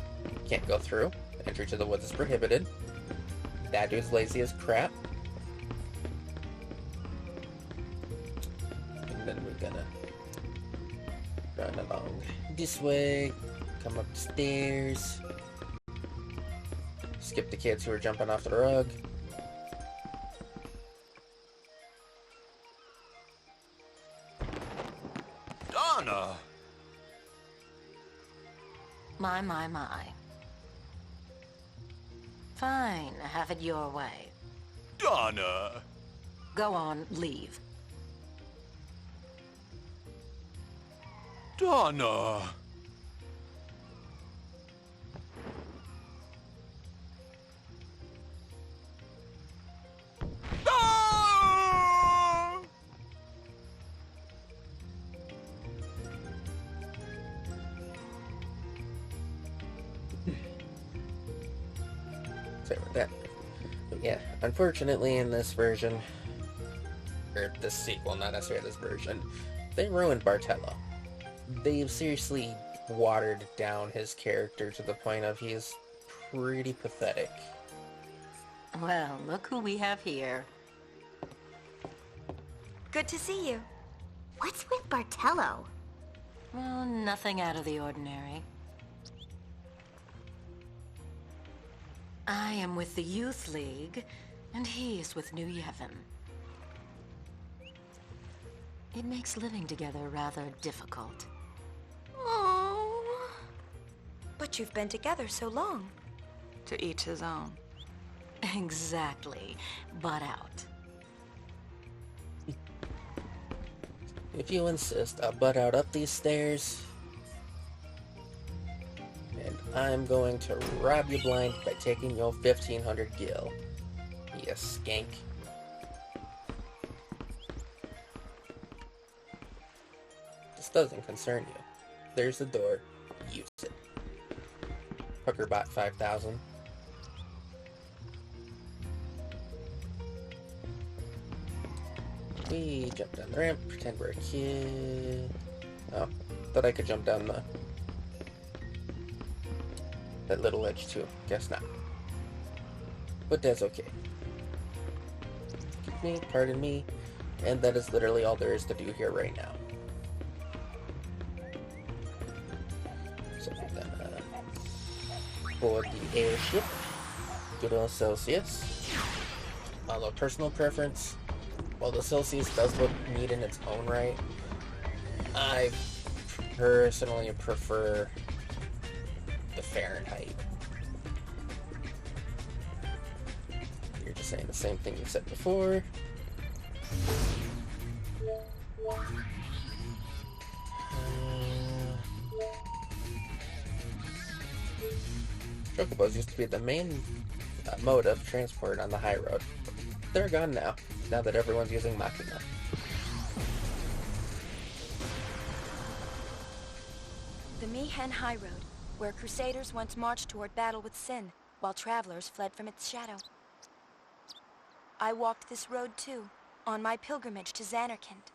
can't go through. Entry to the woods is prohibited. That dude's lazy as crap. And then we're gonna run along this way, come upstairs. Skip the kids who are jumping off the rug. Donna! My. Fine, have it your way. Donna! Go on, leave. Donna! Sorry about that. But yeah, unfortunately in this version, or this sequel, not necessarily this version, they ruined Bartello. They've seriously watered down his character to the point of he is pretty pathetic. Well, look who we have here. Good to see you. What's with Bartello? Well, nothing out of the ordinary. I am with the Youth League, and he is with New Yevon. It makes living together rather difficult. Oh. But you've been together so long. To each his own. Exactly. Butt out. If you insist, I'll butt out up these stairs. And I'm going to rob you blind by taking your 1500 gil. You skank. This doesn't concern you. There's the door. Use it. Hookerbot 5000. We jump down the ramp, pretend we're a kid. Oh, thought I could jump down that little ledge too. Guess not. But that's okay. Excuse me, pardon me. And that is literally all there is to do here right now. So we're gonna board the airship. Good old Celsius. Although personal preference, while the Celsius does look neat in its own right, I personally prefer the Fahrenheit. You're just saying the same thing you said before. Chocobos used to be the main mode of transport on the high road. They're gone now that everyone's using Machina. The Mihen High Road, where Crusaders once marched toward battle with Sin, while travelers fled from its shadow. I walked this road too, on my pilgrimage to Zanarkand.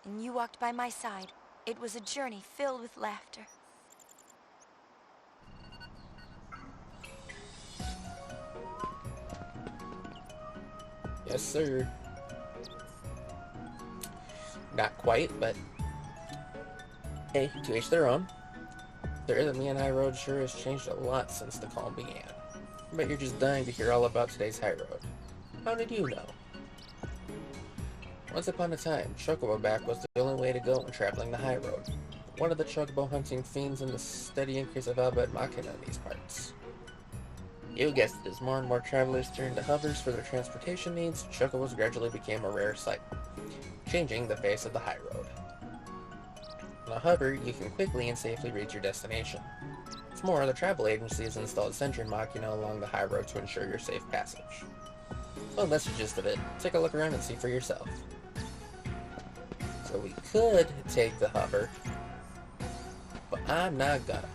And you walked by my side. It was a journey filled with laughter. Yes, sir. Not quite, but hey, to each their own. The Mihen High Road sure has changed a lot since the calm began. But you're just dying to hear all about today's high road. How did you know? Once upon a time, Chocobo back was the only way to go when traveling the high road. One of the Chocobo hunting fiends and the steady increase of Albert Machina in these parts. You guessed it, as more and more travelers turned to hovers for their transportation needs, Chocobos gradually became a rare sight, changing the face of the high road. On a hover, you can quickly and safely reach your destination. What's more, the travel agency has installed Sentry Machina along the high road to ensure your safe passage. Well, that's the gist of it. Take a look around and see for yourself. So we could take the hover, but I'm not gonna.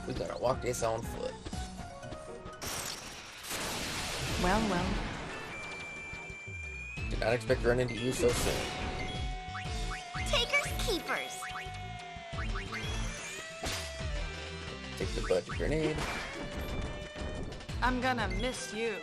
We're gonna walk this on foot. Well, well. Did not expect to run into you so soon. Takers, keepers. Take the budget grenade. I'm gonna miss you.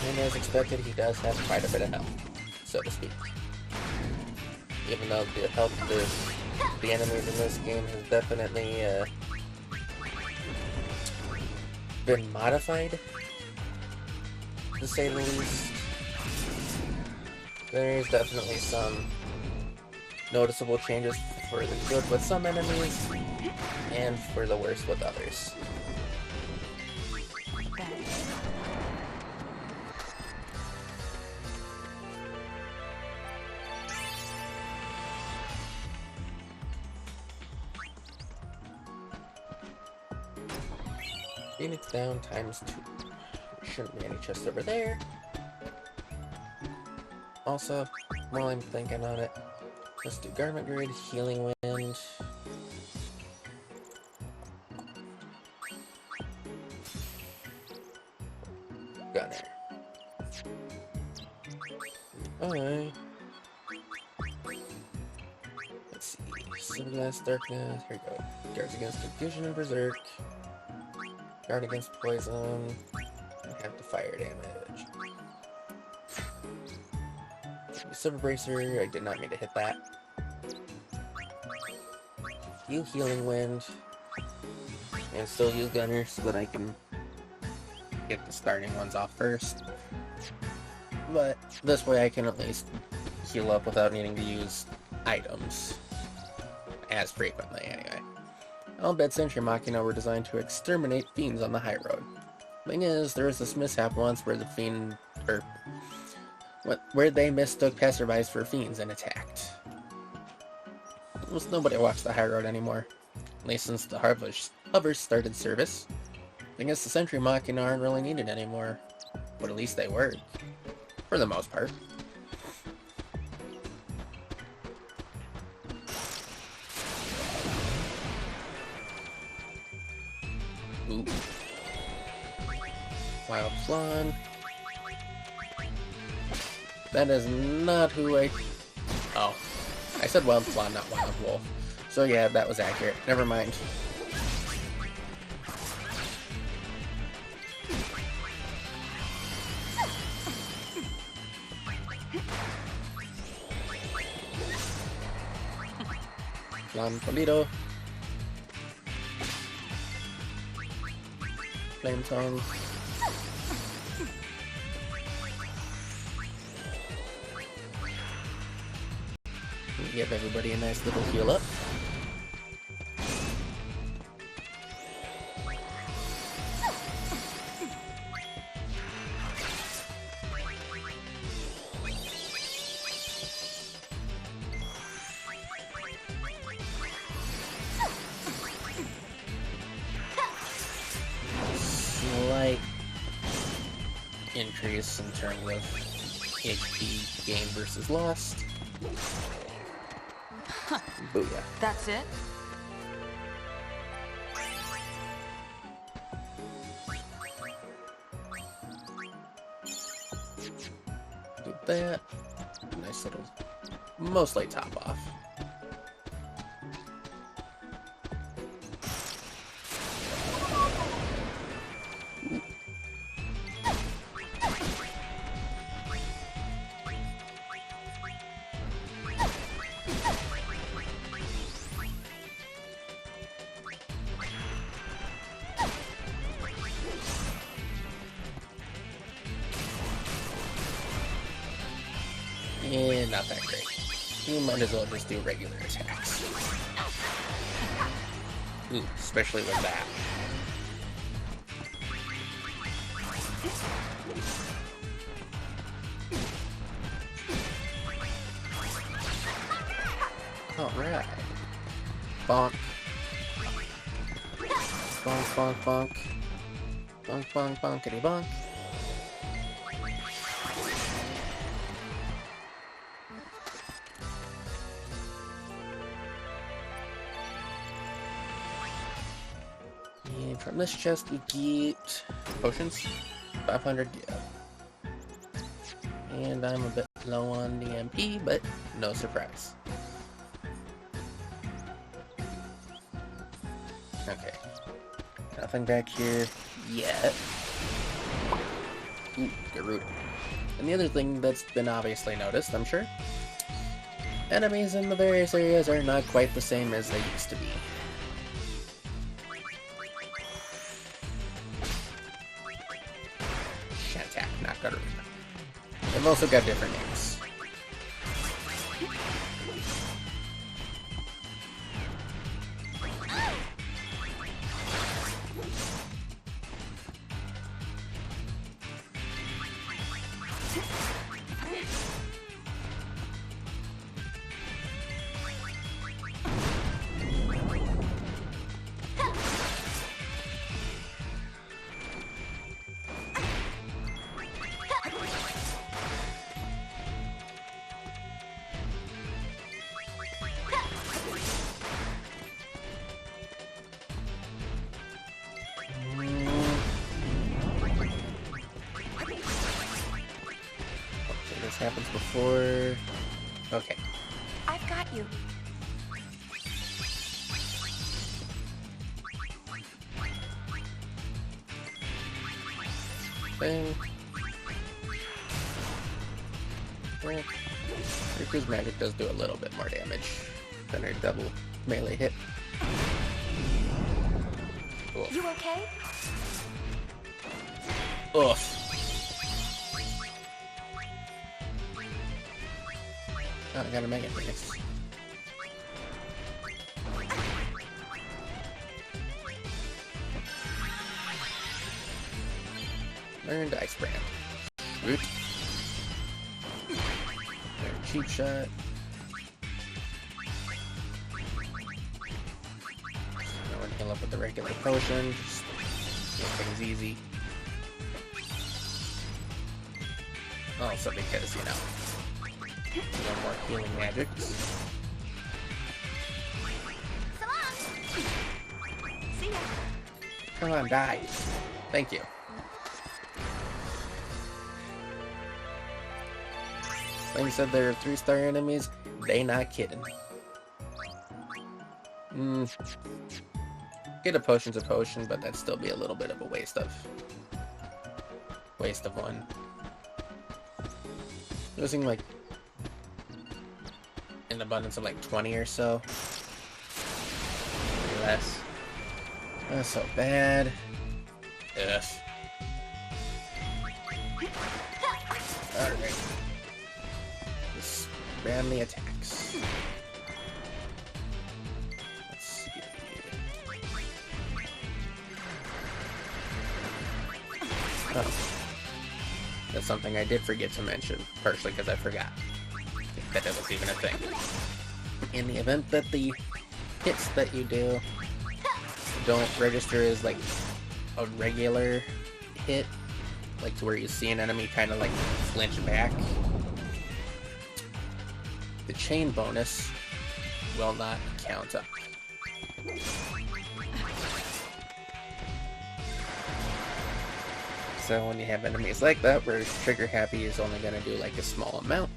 And as expected, he does have quite a bit of health, so to speak. Even though the health of the enemies in this game has definitely been modified, to say the least. There's definitely some noticeable changes for the good with some enemies, and for the worse with others. Phoenix down times 2. Shouldn't be any chests over there. Also, while I'm thinking on it, let's do Garment Grid, Healing Wind. Gunner. Alright. Let's see. Silverglass, Darkness. Here we go. Guards against Confusion and Berserk. Guard against poison, and have the fire damage. Silver Bracer, I did not mean to hit that. You Healing Wind, and still use Gunner so that I can get the starting ones off first. But this way I can at least heal up without needing to use items. as frequently, anyway. I'll bet Sentry Machina were designed to exterminate fiends on the high road. Thing is, there was this mishap once where the fiend, where they mistook passerbys for fiends and attacked. Almost nobody walks the high road anymore, at least since the hovers started service. I guess the Sentry Machina aren't really needed anymore, but at least they work, for the most part. Ooh. Wild Flan. That is not who I... Oh. I said Wild Flan, not Wild Wolf. So yeah, that was accurate. Never mind. Flan Polito. Flame Tongue. Give everybody a nice little heal up. Slight increase in terms of HP gain versus lost. Booyah. That's it? Do that. Nice little, mostly top off. Yeah, not that great. You might as well just do regular attacks. Ooh, especially with that. Alright. Bonk. Bonk, bonk, bonk. Bonk, bonk, bonkity bonk. And from this chest we get potions. 500 yeah. And I'm a bit low on the MP, but no surprise. Okay. Nothing back here yet. Ooh, Gerudo. And the other thing that's been obviously noticed, I'm sure, enemies in the various areas are not quite the same as they used to be. Shantak, not Gerudo. They've also got different names. Happens before... Okay. I've got you. Thing. Well, Riku's magic does do a little bit more damage than her double melee hit. Oof. You okay? Oof. Oh, I gotta make it, Phoenix. Learned Ice Brand. Root. Cheap shot. No one heal up with the regular potion. Just make things easy. Also because, you know, no more healing magics. See ya. Come on, die. Thank you. Like you said, there are 3-star enemies. They not kidding. Get a potion's a potion, but that'd still be a little bit of a waste of one. Losing like an abundance of like 20 or so. Maybe less. That's so bad. Ugh. Alright. Just spam the attacks. Let's see. Oh. That's something I did forget to mention, partially because I forgot that it was even a thing. In the event that the hits that you do don't register as like a regular hit, like to where you see an enemy kind of like flinch back, the chain bonus will not count up. So when you have enemies like that, where Trigger Happy is only going to do like a small amount,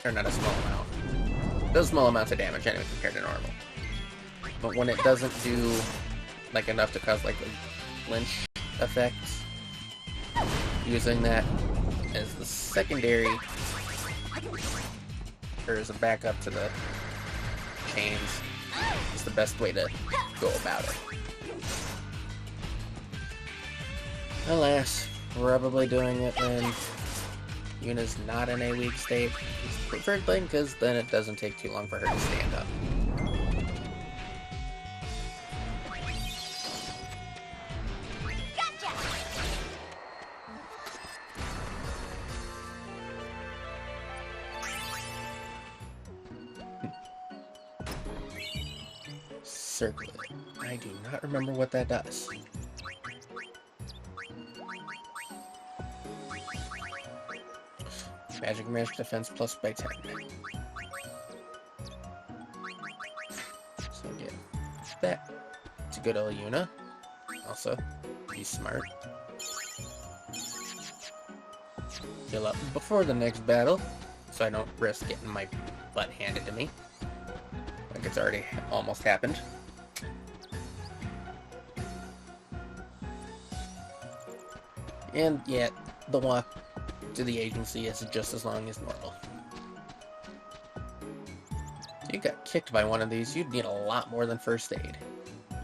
or not a small amount, it does small amounts of damage anyway compared to normal. But when it doesn't do like enough to cause like a flinch effect, using that as the secondary, or as a backup to the chains, is the best way to go about it. Alas, probably doing it when Yuna's not in a weak state is the preferred thing, because then it doesn't take too long for her to stand up. Circle it. I do not remember what that does. Magic range defense plus by 10. So get that. It's a good old Yuna. Also, be smart. Heal up before the next battle, so I don't risk getting my butt handed to me. Like it's already almost happened. And yet, the walk to the agency is just as long as normal. If you got kicked by one of these, you'd need a lot more than first aid.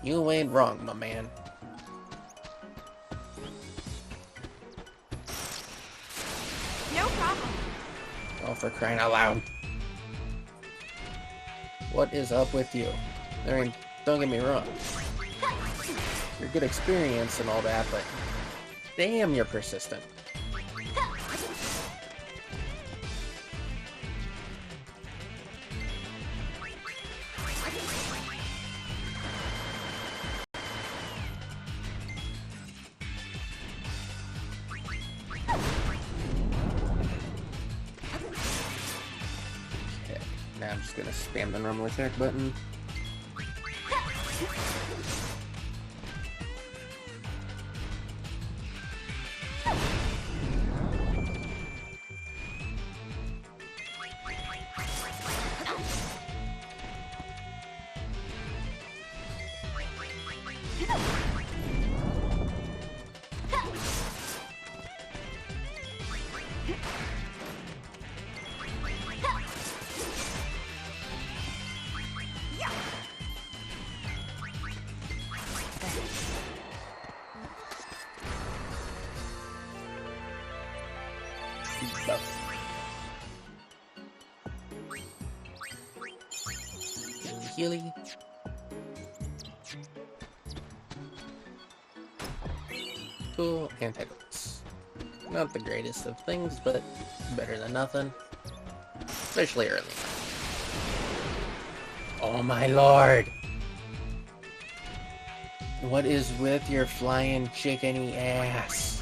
You ain't wrong, my man. No problem. Oh, for crying out loud. What is up with you? I mean, don't get me wrong. You're good experience and all that, but damn, you're persistent. Okay, now I'm just gonna spam the normal attack button. Healy. Cool antidotes. Not the greatest of things, but better than nothing. Especially early. Oh my lord! What is with your flying chickeny ass?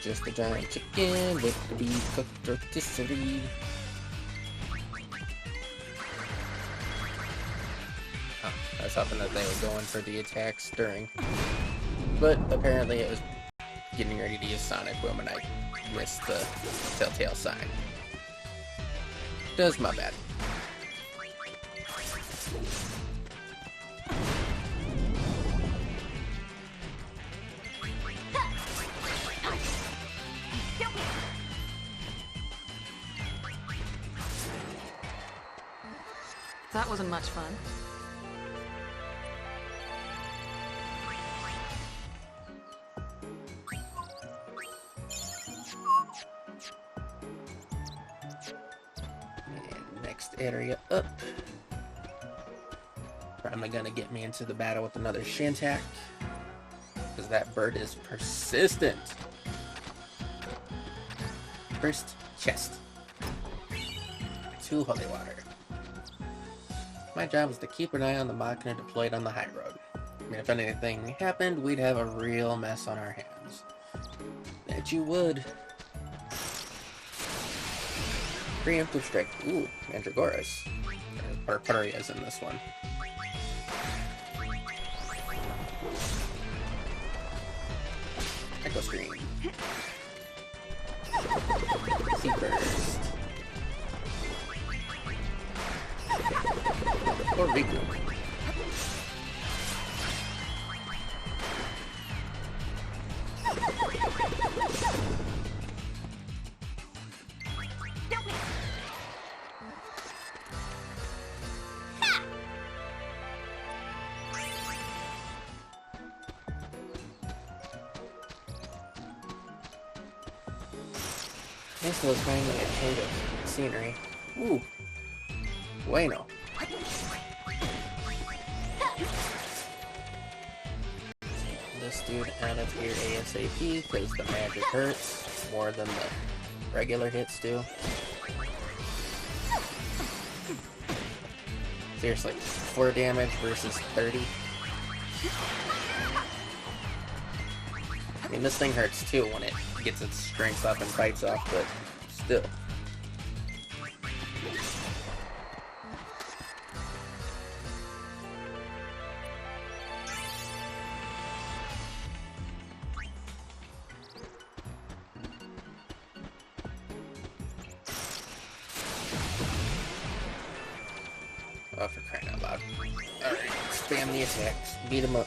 Just a giant chicken with to be cooked rotisserie. Oh, I was hoping that they were going for the attacks during. But apparently it was getting ready to use Sonic Boom and I missed the telltale sign. Does my bad. That wasn't much fun. And next area up. Probably gonna get me into the battle with another Shantak. Because that bird is persistent. First, chest. 2 holy water. My job is to keep an eye on the Machina deployed on the high road. I mean, if anything happened, we'd have a real mess on our hands. Bet you would. Preemptive strike. Ooh, Mandragoras. Or Parias in this one. Echo Screen. Sea Burst. Or Regroup. This was finally a change of scenery. Ooh. Bueno. This dude out of here ASAP, because the magic hurts more than the regular hits do. Seriously, 4 damage versus 30. I mean, this thing hurts too when it gets its strength up and fights off, but still. Oh, for crying out loud. Alright, spam the attacks. Beat him up.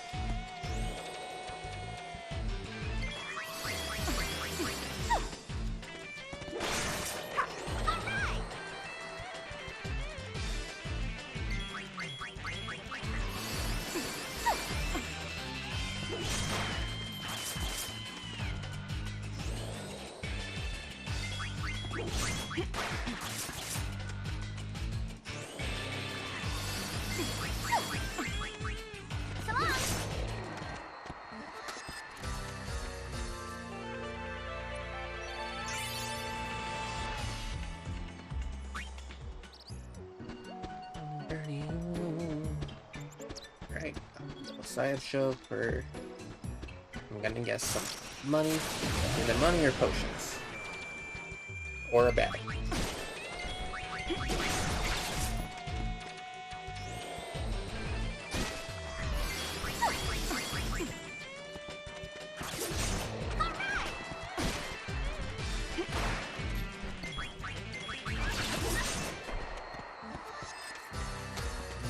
Right, a sideshow for, I'm gonna guess, some money. Either money or potions. Or a bag.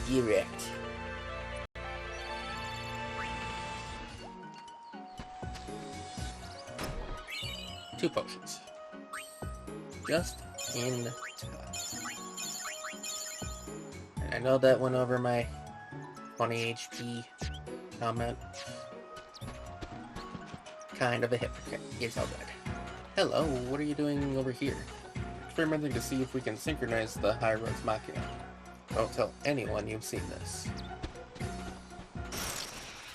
Direct. Two potions. Just in touch. And I know that went over my 20 HP comment. Kind of a hypocrite. It's all good. Hello, what are you doing over here? Experimenting to see if we can synchronize the High Roads Machina. Don't tell anyone you've seen this.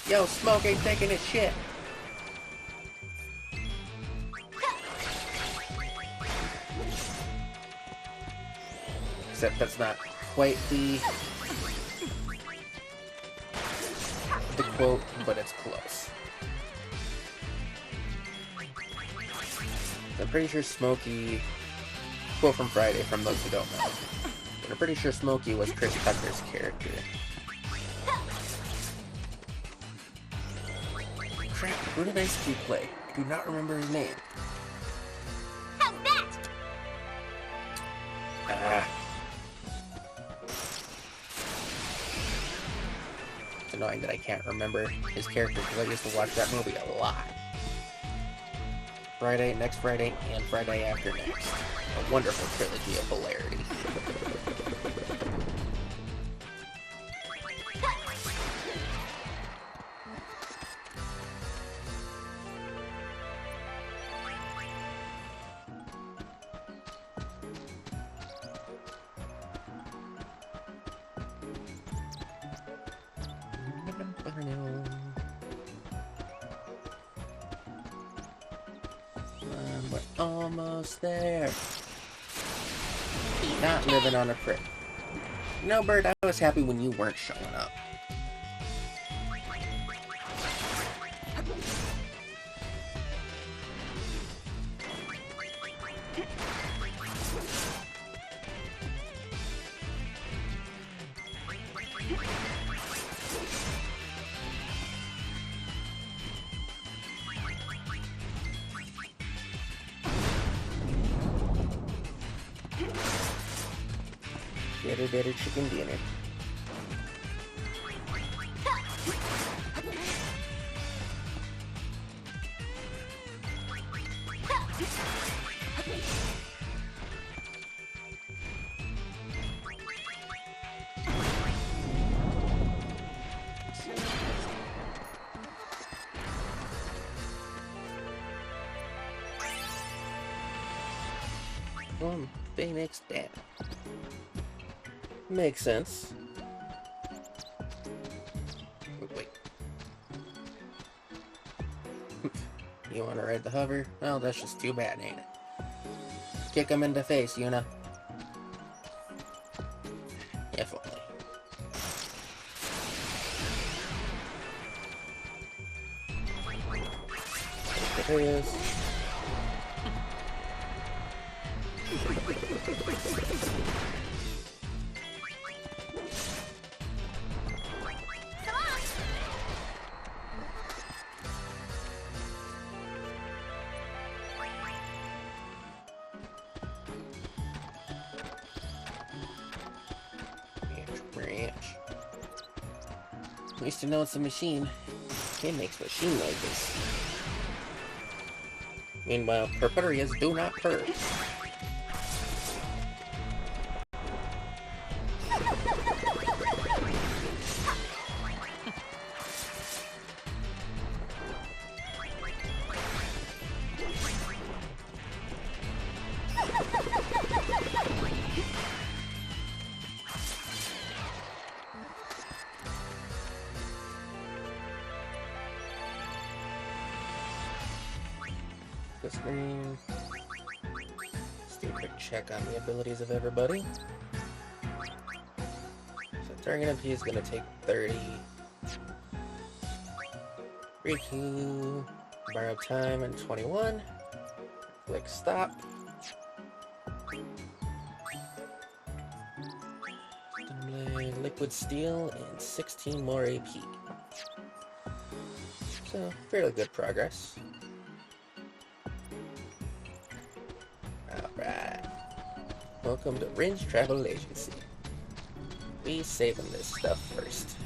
Yo, Smoke ain't taking his shit! Except that's not quite the quote, but it's close. I'm pretty sure Smokey, quote from Friday, from those who don't know, but I'm pretty sure Smokey was Chris Tucker's character. Crap, who did X-2 play? I do not remember his name. How's that? It's annoying that I can't remember his character because I used to watch that movie a lot. Friday, next Friday, and Friday after next. A wonderful trilogy of hilarity. We're almost there. Not living on a prayer. No, Bird, I was happy when you weren't showing up. Better chicken dinner. Phoenix down. Makes sense. Wait. You wanna ride the hover? Well, that's just too bad, ain't it? Kick him in the face, Yuna. If only. There it is. At least you know it's a machine. It makes machine noises. Meanwhile, Purpurias do not purr. The screen. Let's do a quick check on the abilities of everybody. So target MP is gonna take 30. Riku, borrow time and 21. Click stop. Liquid steel and 16 more AP. So fairly good progress. Alright. Welcome to Ringe Travel Agency. We saving this stuff first.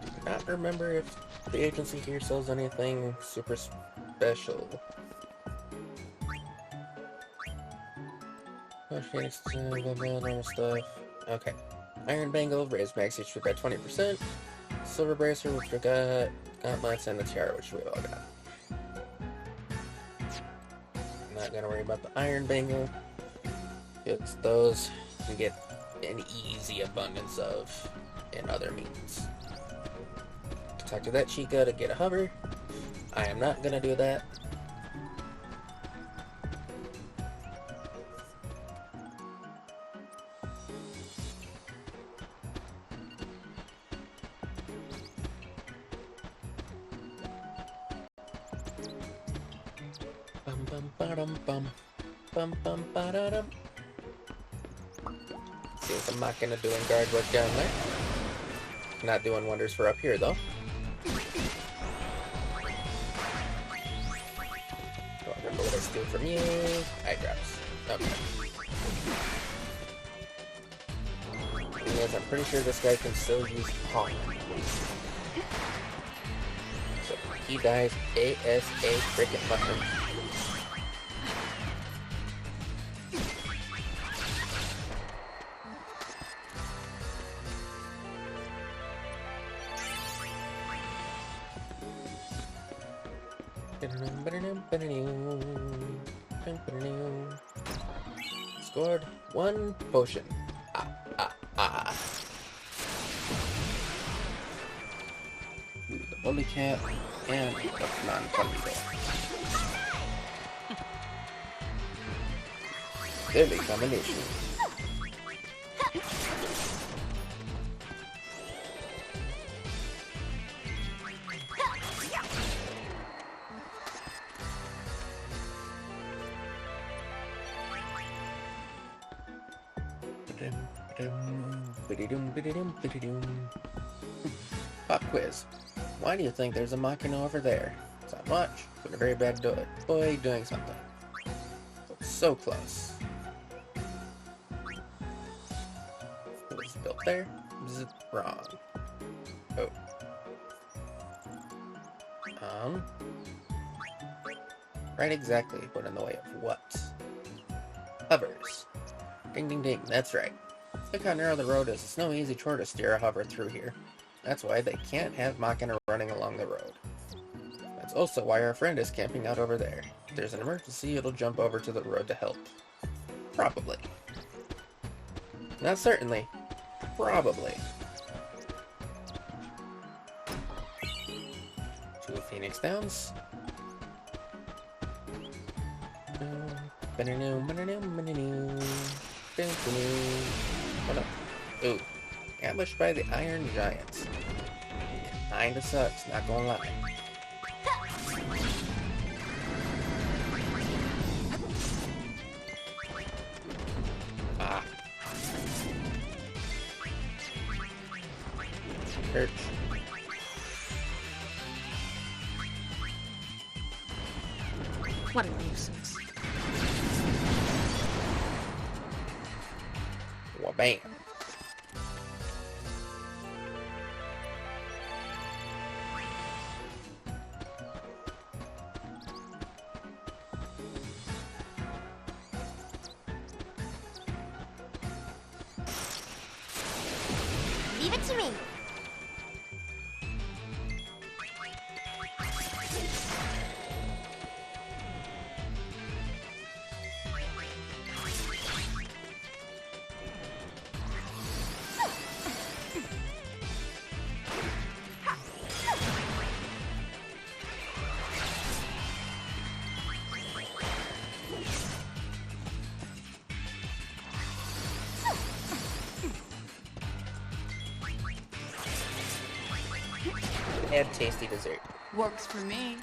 Do not remember if the agency here sells anything super special. Normal stuff. Okay. Iron Bangle, raise max HP by 20%. Silver Bracer, which we got. Gauntlets, and the Tiara, which we've all got. I'm not gonna worry about the Iron Bangle. It's those you can get an easy abundance of in other means. To talk to that Chica to get a hover. I am not gonna do that. Bum bum ba-dum bum. Bum bum ba-da-dum. See what the Machina doing guard work down there. Not doing wonders for up here though. Oh, remember what I steal from you? Eye drops. Okay. Yes, I'm pretty sure this guy can still use Palm. So he dies ASA freaking button. Scored 1 potion. The bully cat and the non-tornado. Deadly combination. Pop quiz. Why do you think there's a Machina over there? It's not much, but a very bad boy doing something. So close. It was built there? Is it wrong? Oh. Right exactly, but in the way of what? Hovers. Ding ding ding, that's right. Look how narrow the road is. It's no easy chore to steer a hover through here. That's why they can't have Machina running along the road. That's also why our friend is camping out over there. If there's an emergency, it'll jump over to the road to help. Probably. Not certainly. Probably. 2 Phoenix Downs. Oh no. Ooh. Ambushed by the Iron Giants. Kinda sucks, not gonna lie. Ah. Church. What a nuisance. Wha-bam. Leave it to me. And tasty dessert. Works for me.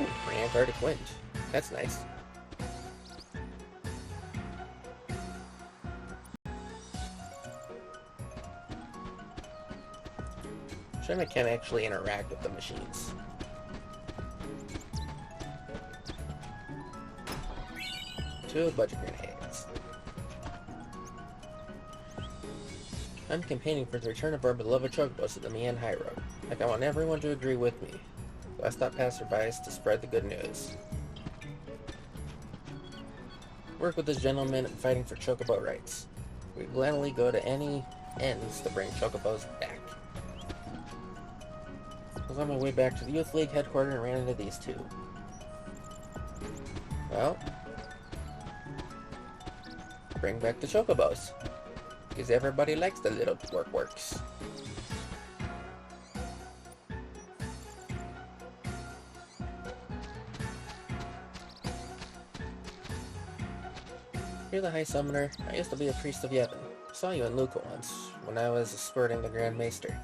Ooh, Antarctic wind. That's nice. Shame I can't actually interact with the machines. Two budget grenades. I'm campaigning for the return of our beloved chocobos to the Mian High Road. Like, I want everyone to agree with me. So I stop passerbys to spread the good news. Work with this gentleman in fighting for chocobo rights. We gladly go to any ends to bring chocobos back. I was on my way back to the Youth League headquarters and ran into these two. Well, bring back the chocobos. Because everybody likes the little works. You're the High Summoner. I used to be a priest of Yevon. I saw you in Luca once, when I was escorting the Grand Maester.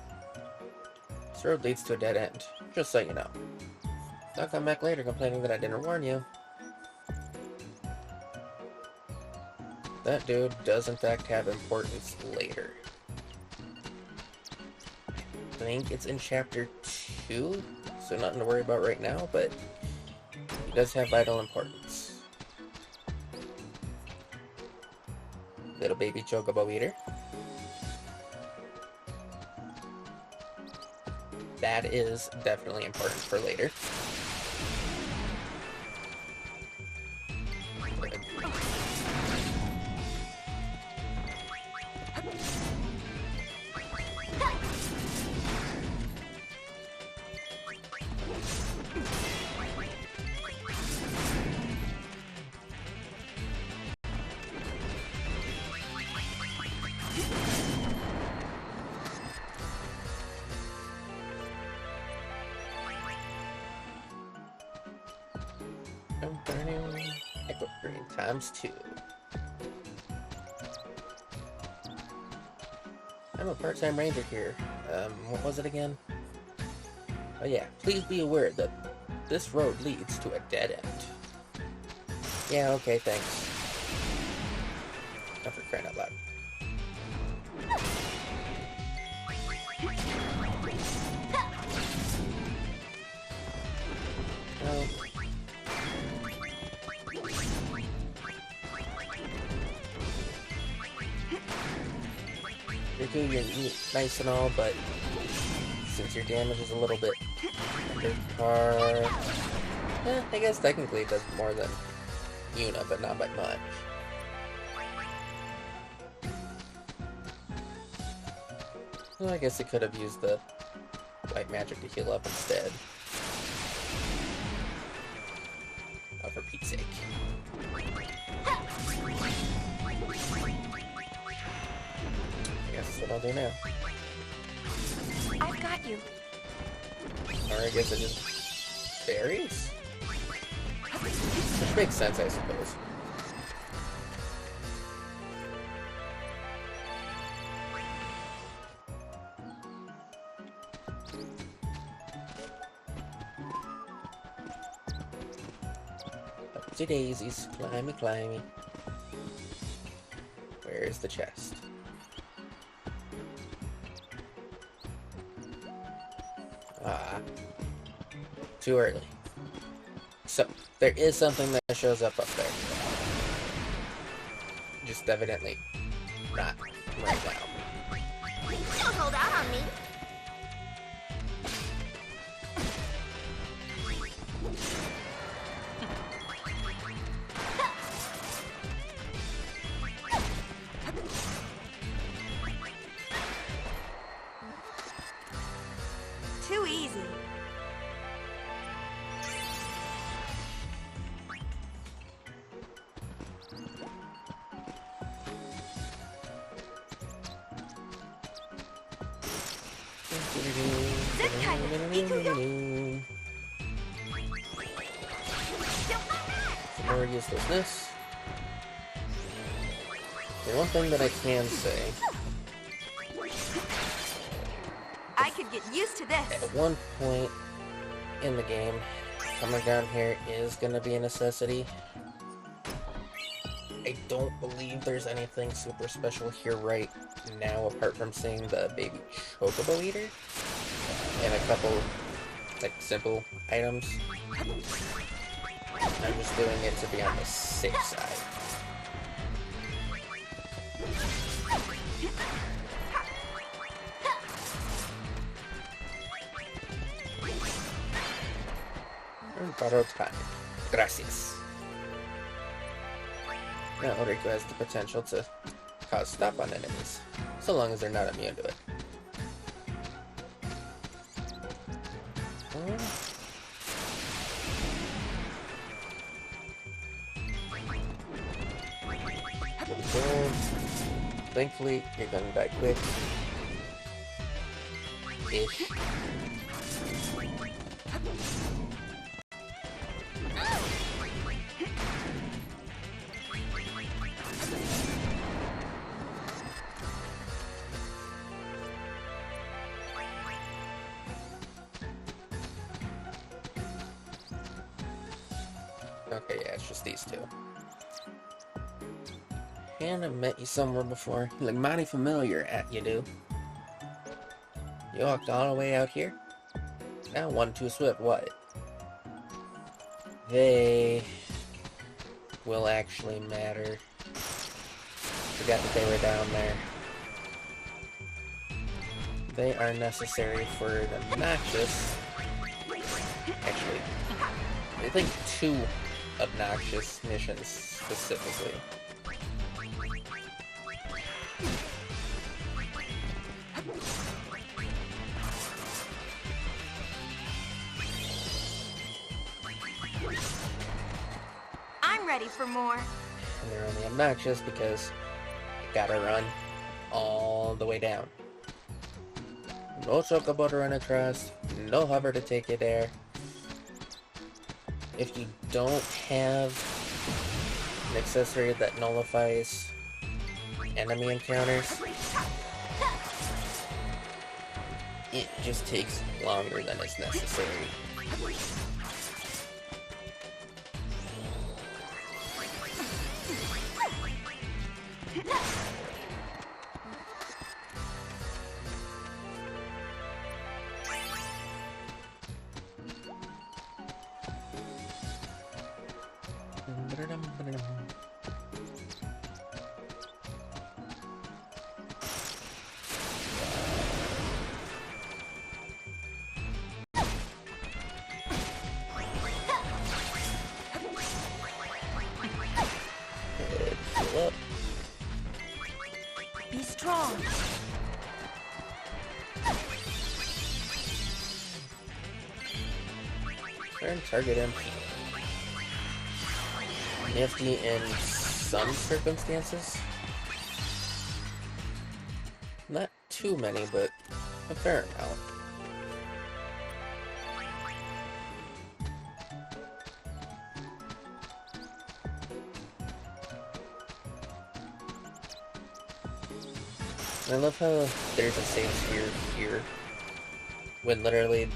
This road leads to a dead end, just so you know. Don't come back later complaining that I didn't warn you. That dude does in fact have importance later. I think it's in chapter 2, so nothing to worry about right now, but he does have vital importance. Little baby chocobo eater. That is definitely important for later. Echo Brain ×2. I'm a part-time ranger here. What was it again? Oh yeah, please be aware that this road leads to a dead end. Yeah, okay, thanks. Not for crying out loud. Oh. You're nice and all, but since your damage is a little bit under par, I guess technically it does more than Yuna, but not by much. Well, I guess it could have used the white magic to heal up instead. Oh, for Pete's sake. That's what I'll do now. I've got you. Or I guess it just berries? Which makes sense, I suppose. Upsy daisies, climby, climby. Where's the chest? Ah, too early. So, there is something that shows up there. Just evidently not right now. Don't hold out on me. Too easy. Some more uselessness. The one thing that I can say, I could get used to this. at one point in the game, coming down here is going to be a necessity. I don't believe there's anything super special here right now apart from seeing the baby chocobo eater and a couple like simple items. I'm just doing it to be on the safe side. Borrowed time. Gracias. Now, Rico has the potential to cause stop on enemies, so long as they're not immune to it. Thankfully, you're gonna die quick. Ish. Okay, yeah, it's just these two. And I've met you somewhere before. You look mighty familiar at you do. You walked all the way out here? Now one too swift, what? They will actually matter. Forgot that they were down there. They are necessary for the noxious. Actually, I think 2 obnoxious missions specifically. I'm ready for more. And they're only obnoxious because you gotta run all the way down. No chocobo to run across, no hover to take you there. If you don't have an accessory that nullifies enemy encounters, it just takes longer than is necessary. Be strong. Turn target MP. Nifty in some circumstances. Not too many, but a fair amount. I love how there's a save sphere here, when literally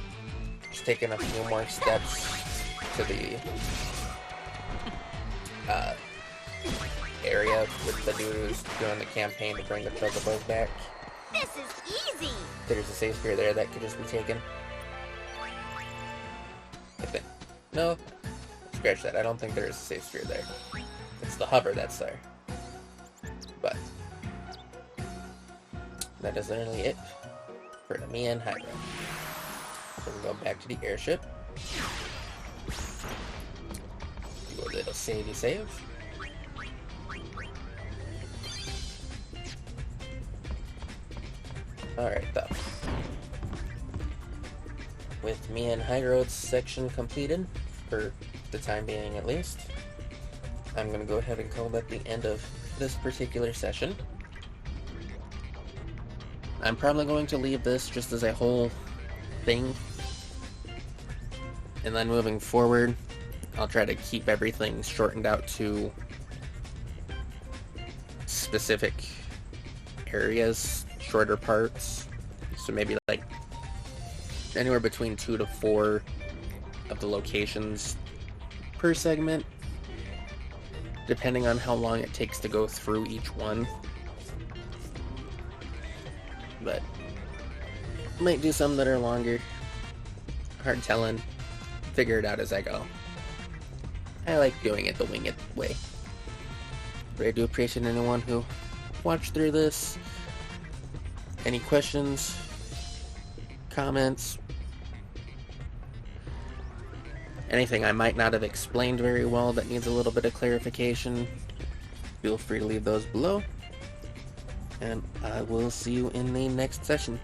just taking a few more steps to the area with the dude who's doing the campaign to bring the chocobos back. This is easy! There's a save sphere there that could just be taken. I think. No, scratch that. I don't think there's a save sphere there. It's the hover that's there. But that is literally it for the me and Hydra. So we go back to the airship. Do a little savey save. Alright, though. With me and Hydra's section completed, for the time being at least, I'm going to go ahead and call that the end of this particular session. I'm probably going to leave this just as a whole thing, and then moving forward, I'll try to keep everything shortened out to specific areas, shorter parts, so maybe like anywhere between 2 to 4 of the locations per segment, depending on how long it takes to go through each one. But might do some that are longer. Hard telling. Figure it out as I go. I like doing it the wing it way. But I do appreciate anyone who watched through this. Any questions, comments, Anything I might not have explained very well that needs a little bit of clarification, feel free to leave those below. And I will see you in the next session.